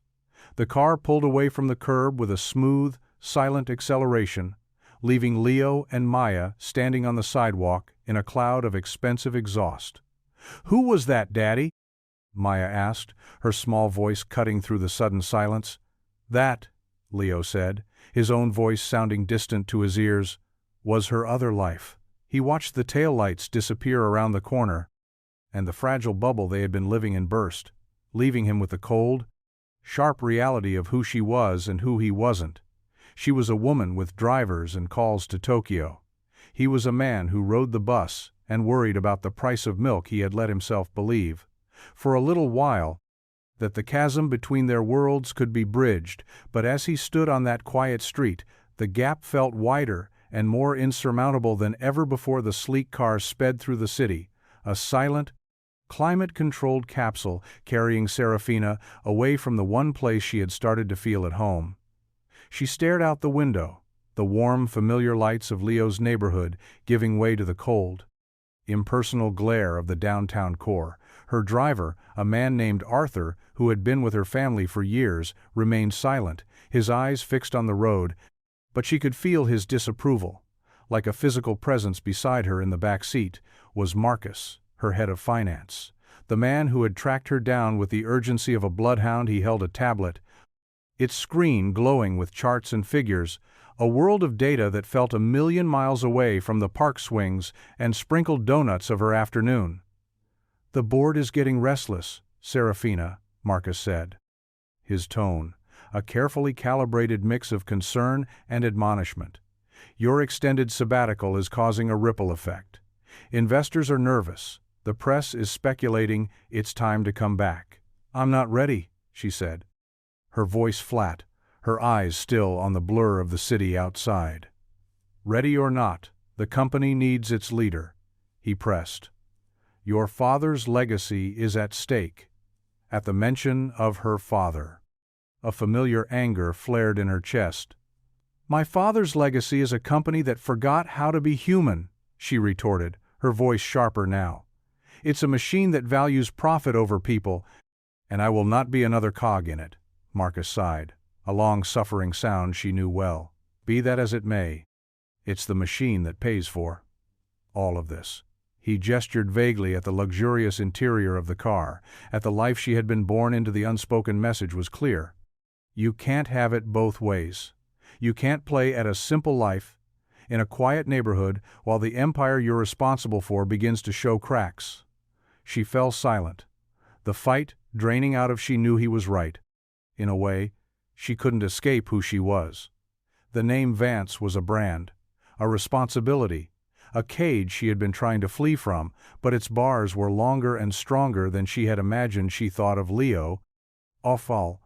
The car pulled away from the curb with a smooth, silent acceleration, leaving Leo and Maya standing on the sidewalk in a cloud of expensive exhaust. "Who was that, Daddy?" Maya asked, her small voice cutting through the sudden silence. "That," Leo said, his own voice sounding distant to his ears, "was her other life." He watched the taillights disappear around the corner, and the fragile bubble they had been living in burst, leaving him with the cold, sharp reality of who she was and who he wasn't. She was a woman with drivers and calls to Tokyo. He was a man who rode the bus and worried about the price of milk he had let himself believe, for a little while, that the chasm between their worlds could be bridged, but as he stood on that quiet street, the gap felt wider and more insurmountable than ever before. The sleek car sped through the city, a silent, climate-controlled capsule carrying Serafina away from the one place she had started to feel at home. She stared out the window, the warm, familiar lights of Leo's neighborhood giving way to the cold, impersonal glare of the downtown core. Her driver, a man named Arthur, who had been with her family for years, remained silent, his eyes fixed on the road, but she could feel his disapproval. Like a physical presence beside her in the back seat was Marcus, her head of finance. The man who had tracked her down with the urgency of a bloodhound. He held a tablet, its screen glowing with charts and figures, a world of data that felt a million miles away from the park swings and sprinkled donuts of her afternoon. "The board is getting restless, Serafina," Marcus said. His tone, a carefully calibrated mix of concern and admonishment. "Your extended sabbatical is causing a ripple effect. Investors are nervous. The press is speculating it's time to come back." "I'm not ready," she said, her voice flat, her eyes still on the blur of the city outside. "Ready or not, the company needs its leader," he pressed. "Your father's legacy is at stake." At the mention of her father, a familiar anger flared in her chest. "My father's legacy is a company that forgot how to be human," she retorted, her voice sharper now. "It's a machine that values profit over people, and I will not be another cog in it." Marcus sighed, a long-suffering sound she knew well. "Be that as it may, it's the machine that pays for all of this." He gestured vaguely at the luxurious interior of the car, at the life she had been born into. The unspoken message was clear. You can't have it both ways. You can't play at a simple life, in a quiet neighborhood, while the empire you're responsible for begins to show cracks. She fell silent, the fight draining out of. She knew he was right. In a way, she couldn't escape who she was. The name Vance was a brand, a responsibility, a cage she had been trying to flee from, but its bars were longer and stronger than she had imagined. She thought of Leo, awful,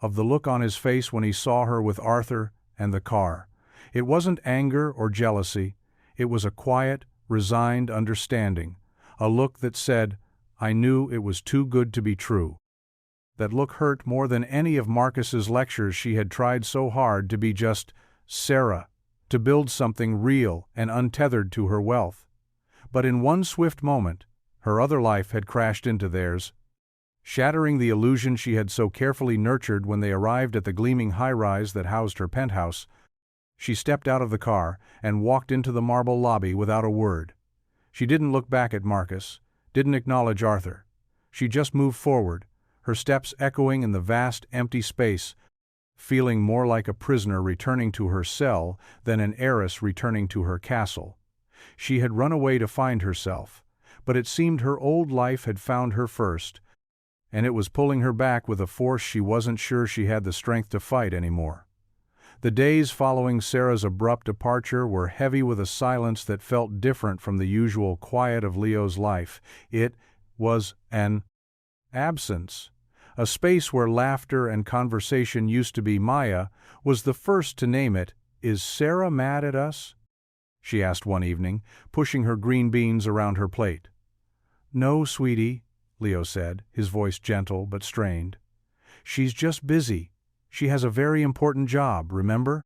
of the look on his face when he saw her with Arthur and the car. It wasn't anger or jealousy, it was a quiet, resigned understanding, a look that said, "I knew it was too good to be true." That look hurt more than any of Marcus's lectures. She had tried so hard to be just Sarah, to build something real and untethered to her wealth. But in one swift moment, her other life had crashed into theirs, shattering the illusion she had so carefully nurtured. When they arrived at the gleaming high-rise that housed her penthouse, she stepped out of the car and walked into the marble lobby without a word. She didn't look back at Marcus, didn't acknowledge Arthur. She just moved forward, her steps echoing in the vast empty space, feeling more like a prisoner returning to her cell than an heiress returning to her castle. She had run away to find herself, but it seemed her old life had found her first, and it was pulling her back with a force she wasn't sure she had the strength to fight anymore. The days following Sarah's abrupt departure were heavy with a silence that felt different from the usual quiet of Leo's life. It was an absence, a space where laughter and conversation used to be. Maya was the first to name it. "Is Sarah mad at us?" she asked one evening, pushing her green beans around her plate. "No, sweetie," Leo said, his voice gentle but strained. "She's just busy. She has a very important job, remember?"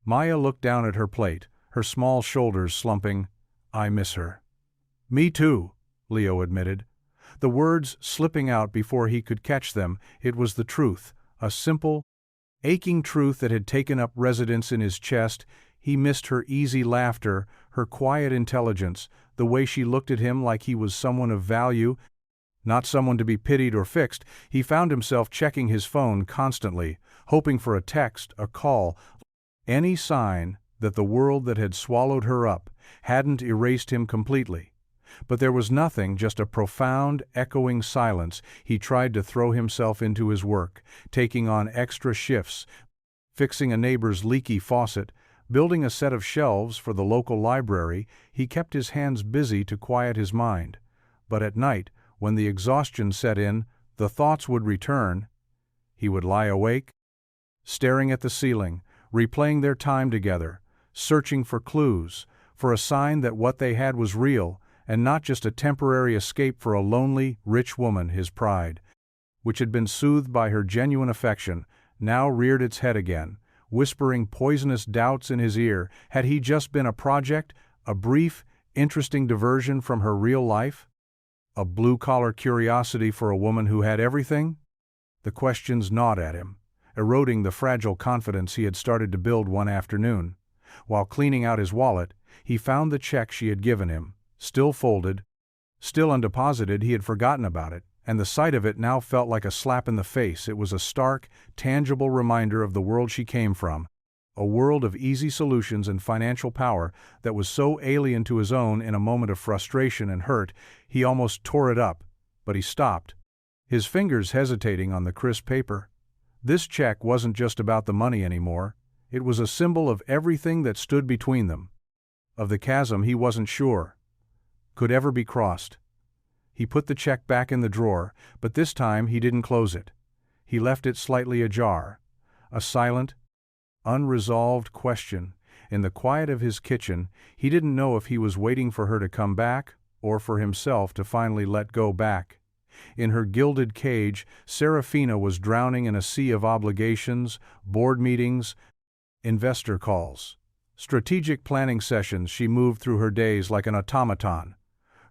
Maya looked down at her plate, her small shoulders slumping. "I miss her." "Me too," Leo admitted, the words slipping out before he could catch them. It was the truth, a simple, aching truth that had taken up residence in his chest. He missed her easy laughter, her quiet intelligence, the way she looked at him like he was someone of value, not someone to be pitied or fixed. He found himself checking his phone constantly, hoping for a text, a call, any sign that the world that had swallowed her up hadn't erased him completely. But there was nothing, just a profound, echoing silence. He tried to throw himself into his work, taking on extra shifts, fixing a neighbor's leaky faucet, building a set of shelves for the local library. He kept his hands busy to quiet his mind. But at night, when the exhaustion set in, the thoughts would return. He would lie awake, staring at the ceiling, replaying their time together, searching for clues, for a sign that what they had was real, and not just a temporary escape for a lonely, rich woman. His pride, which had been soothed by her genuine affection, now reared its head again, whispering poisonous doubts in his ear. Had he just been a project, a brief, interesting diversion from her real life? A blue-collar curiosity for a woman who had everything? The questions gnawed at him, eroding the fragile confidence he had started to build. One afternoon, while cleaning out his wallet, he found the check she had given him, still folded, still undeposited. He had forgotten about it, and the sight of it now felt like a slap in the face. It was a stark, tangible reminder of the world she came from, a world of easy solutions and financial power that was so alien to his own. In a moment of frustration and hurt, he almost tore it up, but he stopped, his fingers hesitating on the crisp paper. This check wasn't just about the money anymore. It was a symbol of everything that stood between them, of the chasm he wasn't sure could ever be crossed. He put the check back in the drawer, but this time he didn't close it. He left it slightly ajar, a silent, unresolved question. In the quiet of his kitchen, he didn't know if he was waiting for her to come back or for himself to finally let go. Back in her gilded cage, Serafina was drowning in a sea of obligations, board meetings, investor calls, strategic planning sessions. She moved through her days like an automaton,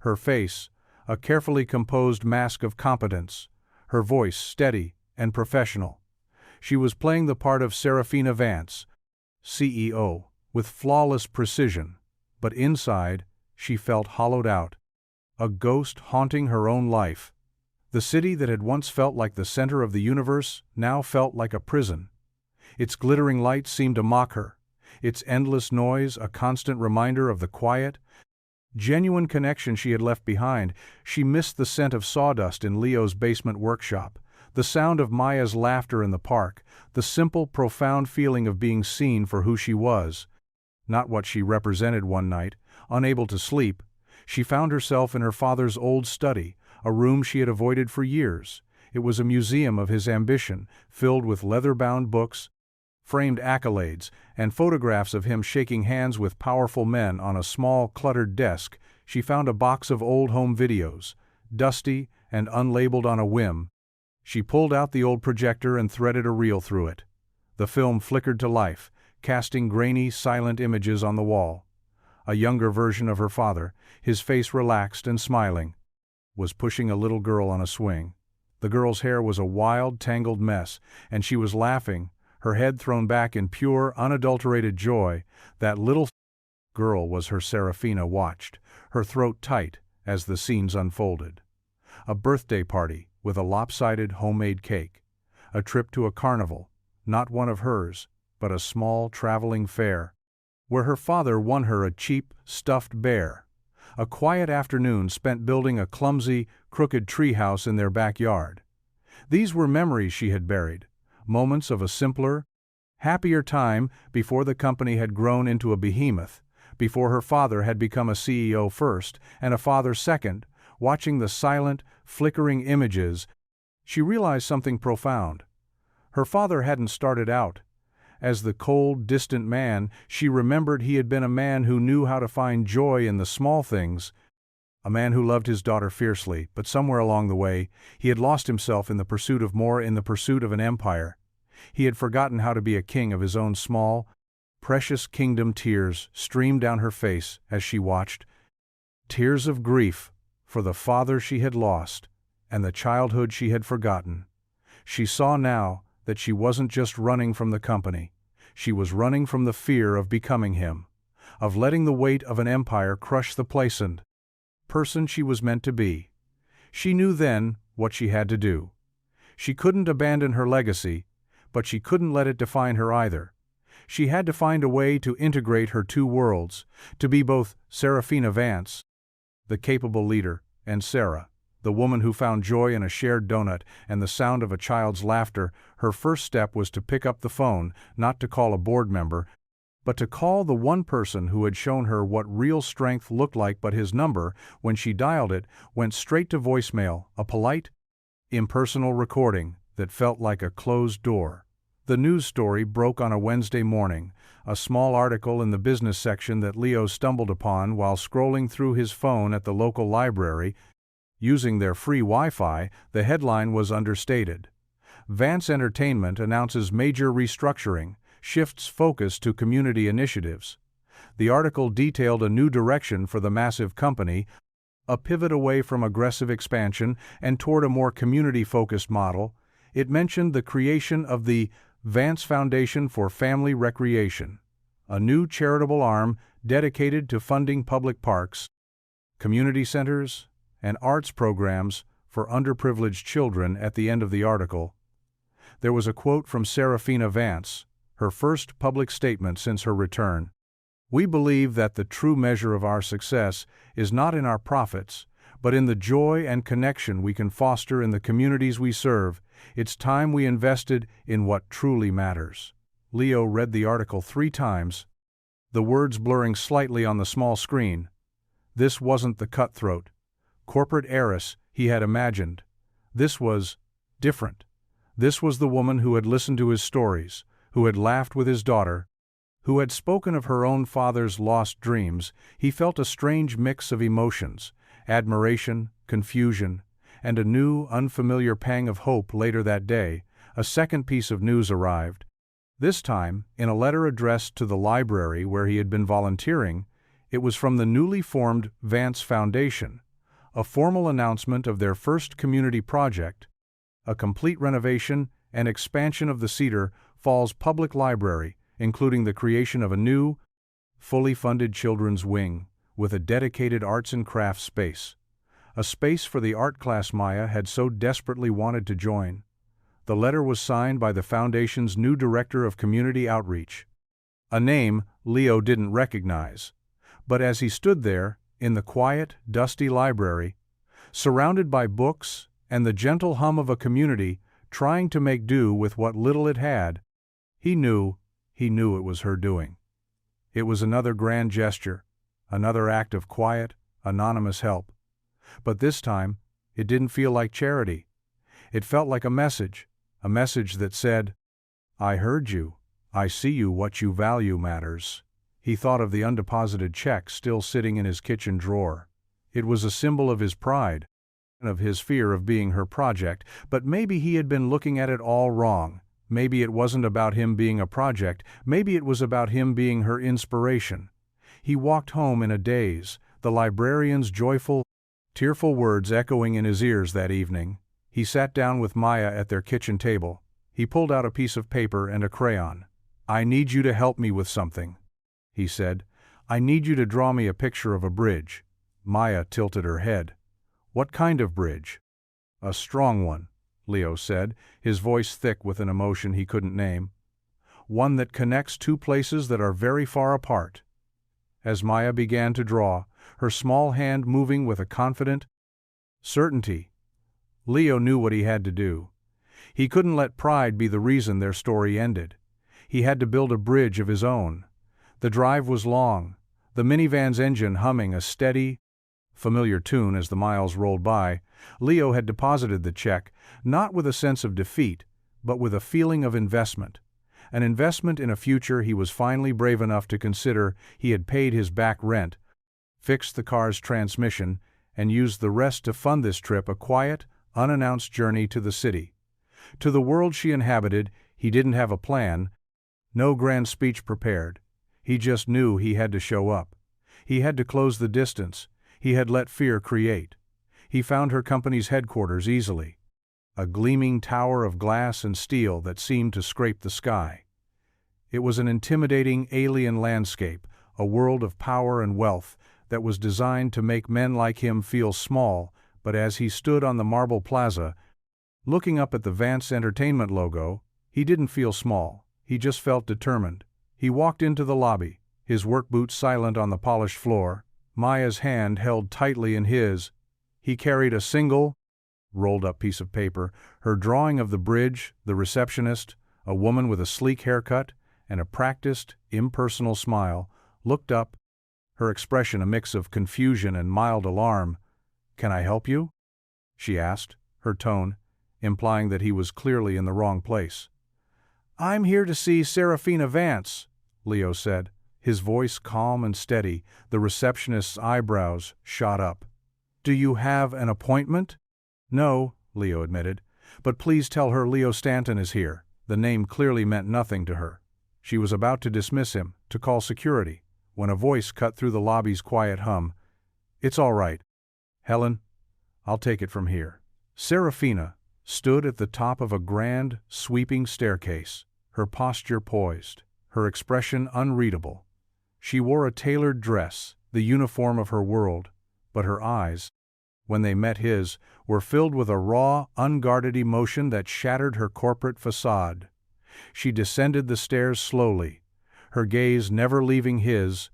her face a carefully composed mask of competence, her voice steady and professional. She was playing the part of Serafina Vance, CEO, with flawless precision, but inside, she felt hollowed out, a ghost haunting her own life. The city that had once felt like the center of the universe now felt like a prison. Its glittering lights seemed to mock her, its endless noise a constant reminder of the quiet, genuine connection she had left behind. She missed the scent of sawdust in Leo's basement workshop, the sound of Maya's laughter in the park, the simple, profound feeling of being seen for who she was, not what she represented. One night, unable to sleep, she found herself in her father's old study, a room she had avoided for years. It was a museum of his ambition, filled with leather-bound books, framed accolades, and photographs of him shaking hands with powerful men. On a small, cluttered desk, she found a box of old home videos, dusty and unlabeled on a whim. She pulled out the old projector and threaded a reel through it. The film flickered to life, casting grainy, silent images on the wall. A younger version of her father, his face relaxed and smiling, was pushing a little girl on a swing. The girl's hair was a wild, tangled mess, and she was laughing, her head thrown back in pure, unadulterated joy. That little girl was her Serafina watched, her throat tight as the scenes unfolded. A birthday party with a lopsided homemade cake. A trip to a carnival, not one of hers, but a small traveling fair, where her father won her a cheap, stuffed bear. A quiet afternoon spent building a clumsy, crooked treehouse in their backyard. These were memories she had buried, moments of a simpler, happier time before the company had grown into a behemoth, before her father had become a CEO first and a father second. Watching the silent, flickering images, she realized something profound. Her father hadn't started out as the cold, distant man. She remembered he had been a man who knew how to find joy in the small things, a man who loved his daughter fiercely, but somewhere along the way, he had lost himself in the pursuit of more, in the pursuit of an empire. He had forgotten how to be a king of his own small, precious kingdom. Tears streamed down her face as she watched. Tears of grief for the father she had lost and the childhood she had forgotten. She saw now that she wasn't just running from the company. She was running from the fear of becoming him, of letting the weight of an empire crush the placid person she was meant to be. She knew then what she had to do. She couldn't abandon her legacy, but she couldn't let it define her either. She had to find a way to integrate her two worlds, to be both Serafina Vance, the capable leader, and Sarah, the woman who found joy in a shared donut and the sound of a child's laughter. Her first step was to pick up the phone, not to call a board member, but to call the one person who had shown her what real strength looked like. But his number, when she dialed it, went straight to voicemail, a polite, impersonal recording that felt like a closed door. The news story broke on a Wednesday morning, a small article in the business section that Leo stumbled upon while scrolling through his phone at the local library. Using their free Wi-Fi, the headline was understated. Vance Entertainment announces major restructuring, shifts focus to community initiatives. The article detailed a new direction for the massive company, a pivot away from aggressive expansion and toward a more community-focused model. It mentioned the creation of the Vance Foundation for Family Recreation, a new charitable arm dedicated to funding public parks, community centers, and arts programs for underprivileged children. At the end of the article, there was a quote from Serafina Vance, her first public statement since her return. "We believe that the true measure of our success is not in our profits, but in the joy and connection we can foster in the communities we serve. It's time we invested in what truly matters." Leo read the article 3 times, the words blurring slightly on the small screen. This wasn't the cutthroat, corporate heiress he had imagined. This was different. This was the woman who had listened to his stories, who had laughed with his daughter, who had spoken of her own father's lost dreams. He felt a strange mix of emotions, admiration, confusion, and a new, unfamiliar pang of hope. Later that day, a second piece of news arrived. This time, in a letter addressed to the library where he had been volunteering, it was from the newly formed Vance Foundation, a formal announcement of their first community project, a complete renovation and expansion of the Cedar Falls Public Library, including the creation of a new, fully funded children's wing with a dedicated arts and crafts space, a space for the art class Maya had so desperately wanted to join. The letter was signed by the Foundation's new Director of Community Outreach, a name Leo didn't recognize. But as he stood there, in the quiet, dusty library, surrounded by books and the gentle hum of a community trying to make do with what little it had, he knew it was her doing. It was another grand gesture, another act of quiet, anonymous help. But this time, it didn't feel like charity. It felt like a message that said, "I heard you, I see you, what you value matters." He thought of the undeposited check still sitting in his kitchen drawer. It was a symbol of his pride, of his fear of being her project, but maybe he had been looking at it all wrong. Maybe it wasn't about him being a project, maybe it was about him being her inspiration. He walked home in a daze, the librarian's joyful, tearful words echoing in his ears that evening. He sat down with Maya at their kitchen table. He pulled out a piece of paper and a crayon. "I need you to help me with something," he said. "I need you to draw me a picture of a bridge." Maya tilted her head. "What kind of bridge?" "A strong one," Leo said, his voice thick with an emotion he couldn't name. "One that connects two places that are very far apart." As Maya began to draw, her small hand moving with a confident certainty, Leo knew what he had to do. He couldn't let pride be the reason their story ended. He had to build a bridge of his own. The drive was long, the minivan's engine humming a steady, familiar tune as the miles rolled by. Leo had deposited the check, not with a sense of defeat, but with a feeling of investment. An investment in a future he was finally brave enough to consider. He had paid his back rent, fixed the car's transmission, and used the rest to fund this trip, a quiet, unannounced journey to the city. To the world she inhabited, he didn't have a plan, no grand speech prepared. He just knew he had to show up. He had to close the distance. He had let fear create. He found her company's headquarters easily. A gleaming tower of glass and steel that seemed to scrape the sky. It was an intimidating alien landscape, a world of power and wealth that was designed to make men like him feel small, but as he stood on the marble plaza, looking up at the Vance Entertainment logo, he didn't feel small, he just felt determined. He walked into the lobby, his work boots silent on the polished floor, Maya's hand held tightly in his. He carried a single, rolled-up piece of paper, her drawing of the bridge, the receptionist, a woman with a sleek haircut and a practiced, impersonal smile, looked up, her expression a mix of confusion and mild alarm. "Can I help you?" she asked, her tone implying that he was clearly in the wrong place. "I'm here to see Serafina Vance," Leo said, his voice calm and steady. The receptionist's eyebrows shot up. "Do you have an appointment?" "No," Leo admitted, "but please tell her Leo Stanton is here." The name clearly meant nothing to her. She was about to dismiss him, to call security, when a voice cut through the lobby's quiet hum. "It's all right, Helen. I'll take it from here." Serafina stood at the top of a grand, sweeping staircase, her posture poised, her expression unreadable. She wore a tailored dress, the uniform of her world, but her eyes, when they met his, were filled with a raw, unguarded emotion that shattered her corporate facade. She descended the stairs slowly, her gaze never leaving his,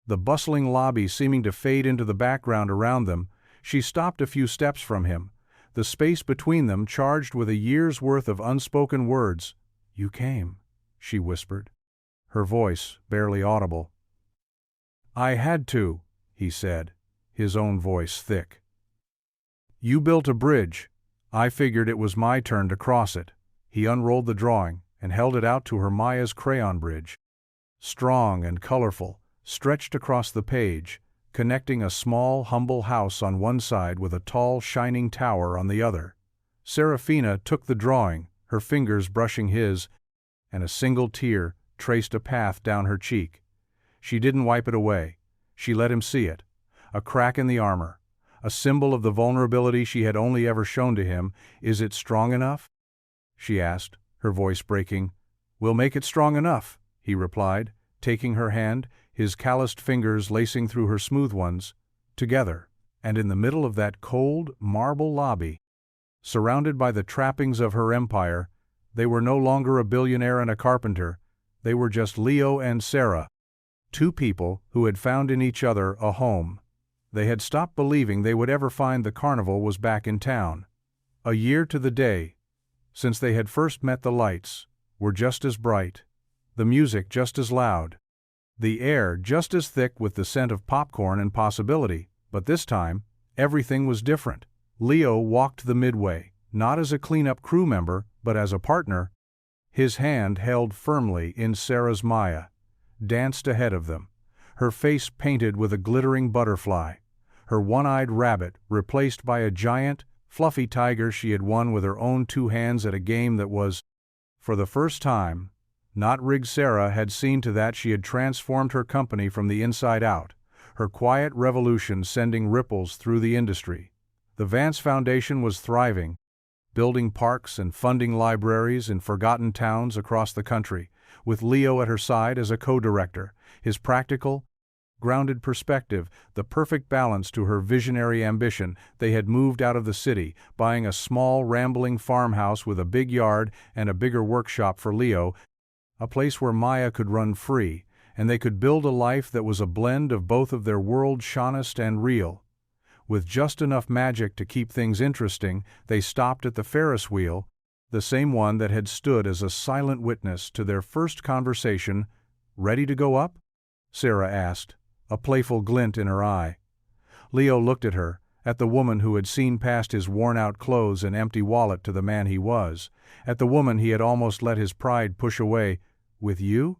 the bustling lobby seeming to fade into the background around them. She stopped a few steps from him, the space between them charged with a year's worth of unspoken words. "You came," she whispered, her voice barely audible. "I had to," he said, his own voice thick. "You built a bridge. I figured it was my turn to cross it." He unrolled the drawing and held it out to her. Maya's crayon bridge, strong and colorful, stretched across the page, connecting a small, humble house on one side with a tall, shining tower on the other. Serafina took the drawing, her fingers brushing his, and a single tear traced a path down her cheek. She didn't wipe it away. She let him see it. A crack in the armor, a symbol of the vulnerability she had only ever shown to him. "Is it strong enough?" she asked, her voice breaking. "We'll make it strong enough," he replied, taking her hand, his calloused fingers lacing through her smooth ones, together, and in the middle of that cold, marble lobby, surrounded by the trappings of her empire, they were no longer a billionaire and a carpenter, they were just Leo and Sarah, two people who had found in each other a home. They had stopped believing they would ever find the Carnival was back in town. A year to the day, since they had first met, the lights were just as bright, the music just as loud, the air just as thick with the scent of popcorn and possibility, but this time, everything was different. Leo walked the midway, not as a cleanup crew member, but as a partner. His hand held firmly in Sarah's. Maya danced ahead of them, her face painted with a glittering butterfly, her one-eyed rabbit replaced by a giant, Fluffy tiger she had won with her own 2 hands at a game that was, for the first time, not rigged. Sarah had seen to that she had transformed her company from the inside out, her quiet revolution sending ripples through the industry. The Vance Foundation was thriving, building parks and funding libraries in forgotten towns across the country, with Leo at her side as a co-director, his practical, grounded perspective, the perfect balance to her visionary ambition. They had moved out of the city, buying a small, rambling farmhouse with a big yard and a bigger workshop for Leo, a place where Maya could run free, and they could build a life that was a blend of both of their worlds, honest and real. With just enough magic to keep things interesting, they stopped at the Ferris wheel, the same one that had stood as a silent witness to their first conversation. "Ready to go up?" Sarah asked, a playful glint in her eye. Leo looked at her, at the woman who had seen past his worn-out clothes and empty wallet to the man he was, at the woman he had almost let his pride push away. "With you?"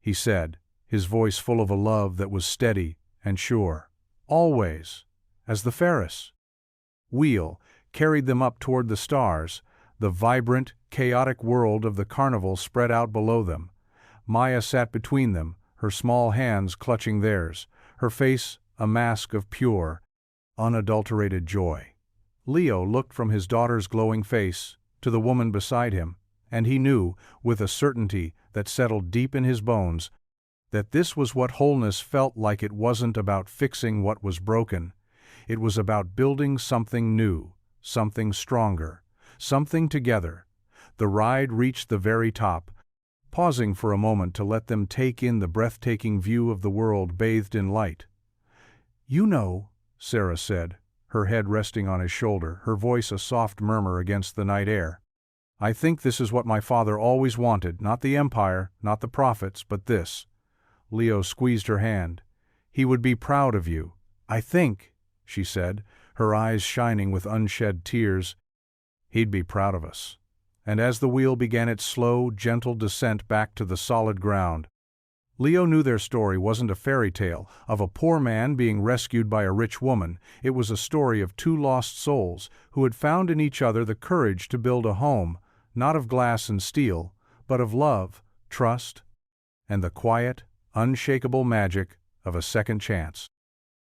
he said, his voice full of a love that was steady and sure. "Always." As the Ferris wheel carried them up toward the stars, the vibrant, chaotic world of the Carnival spread out below them. Maya sat between them, her small hands clutching theirs, her face a mask of pure, unadulterated joy. Leo looked from his daughter's glowing face to the woman beside him, and he knew, with a certainty that settled deep in his bones, that this was what wholeness felt like. It wasn't about fixing what was broken. It was about building something new, something stronger, something together. The ride reached the very top, pausing for a moment to let them take in the breathtaking view of the world bathed in light. "You know," Sarah said, her head resting on his shoulder, her voice a soft murmur against the night air. "I think this is what my father always wanted, not the empire, not the profits, but this." Leo squeezed her hand. "He would be proud of you. I think," she said, her eyes shining with unshed tears, "he'd be proud of us." And as the wheel began its slow, gentle descent back to the solid ground, Leo knew their story wasn't a fairy tale of a poor man being rescued by a rich woman. It was a story of 2 lost souls who had found in each other the courage to build a home, not of glass and steel, but of love, trust, and the quiet, unshakable magic of a second chance.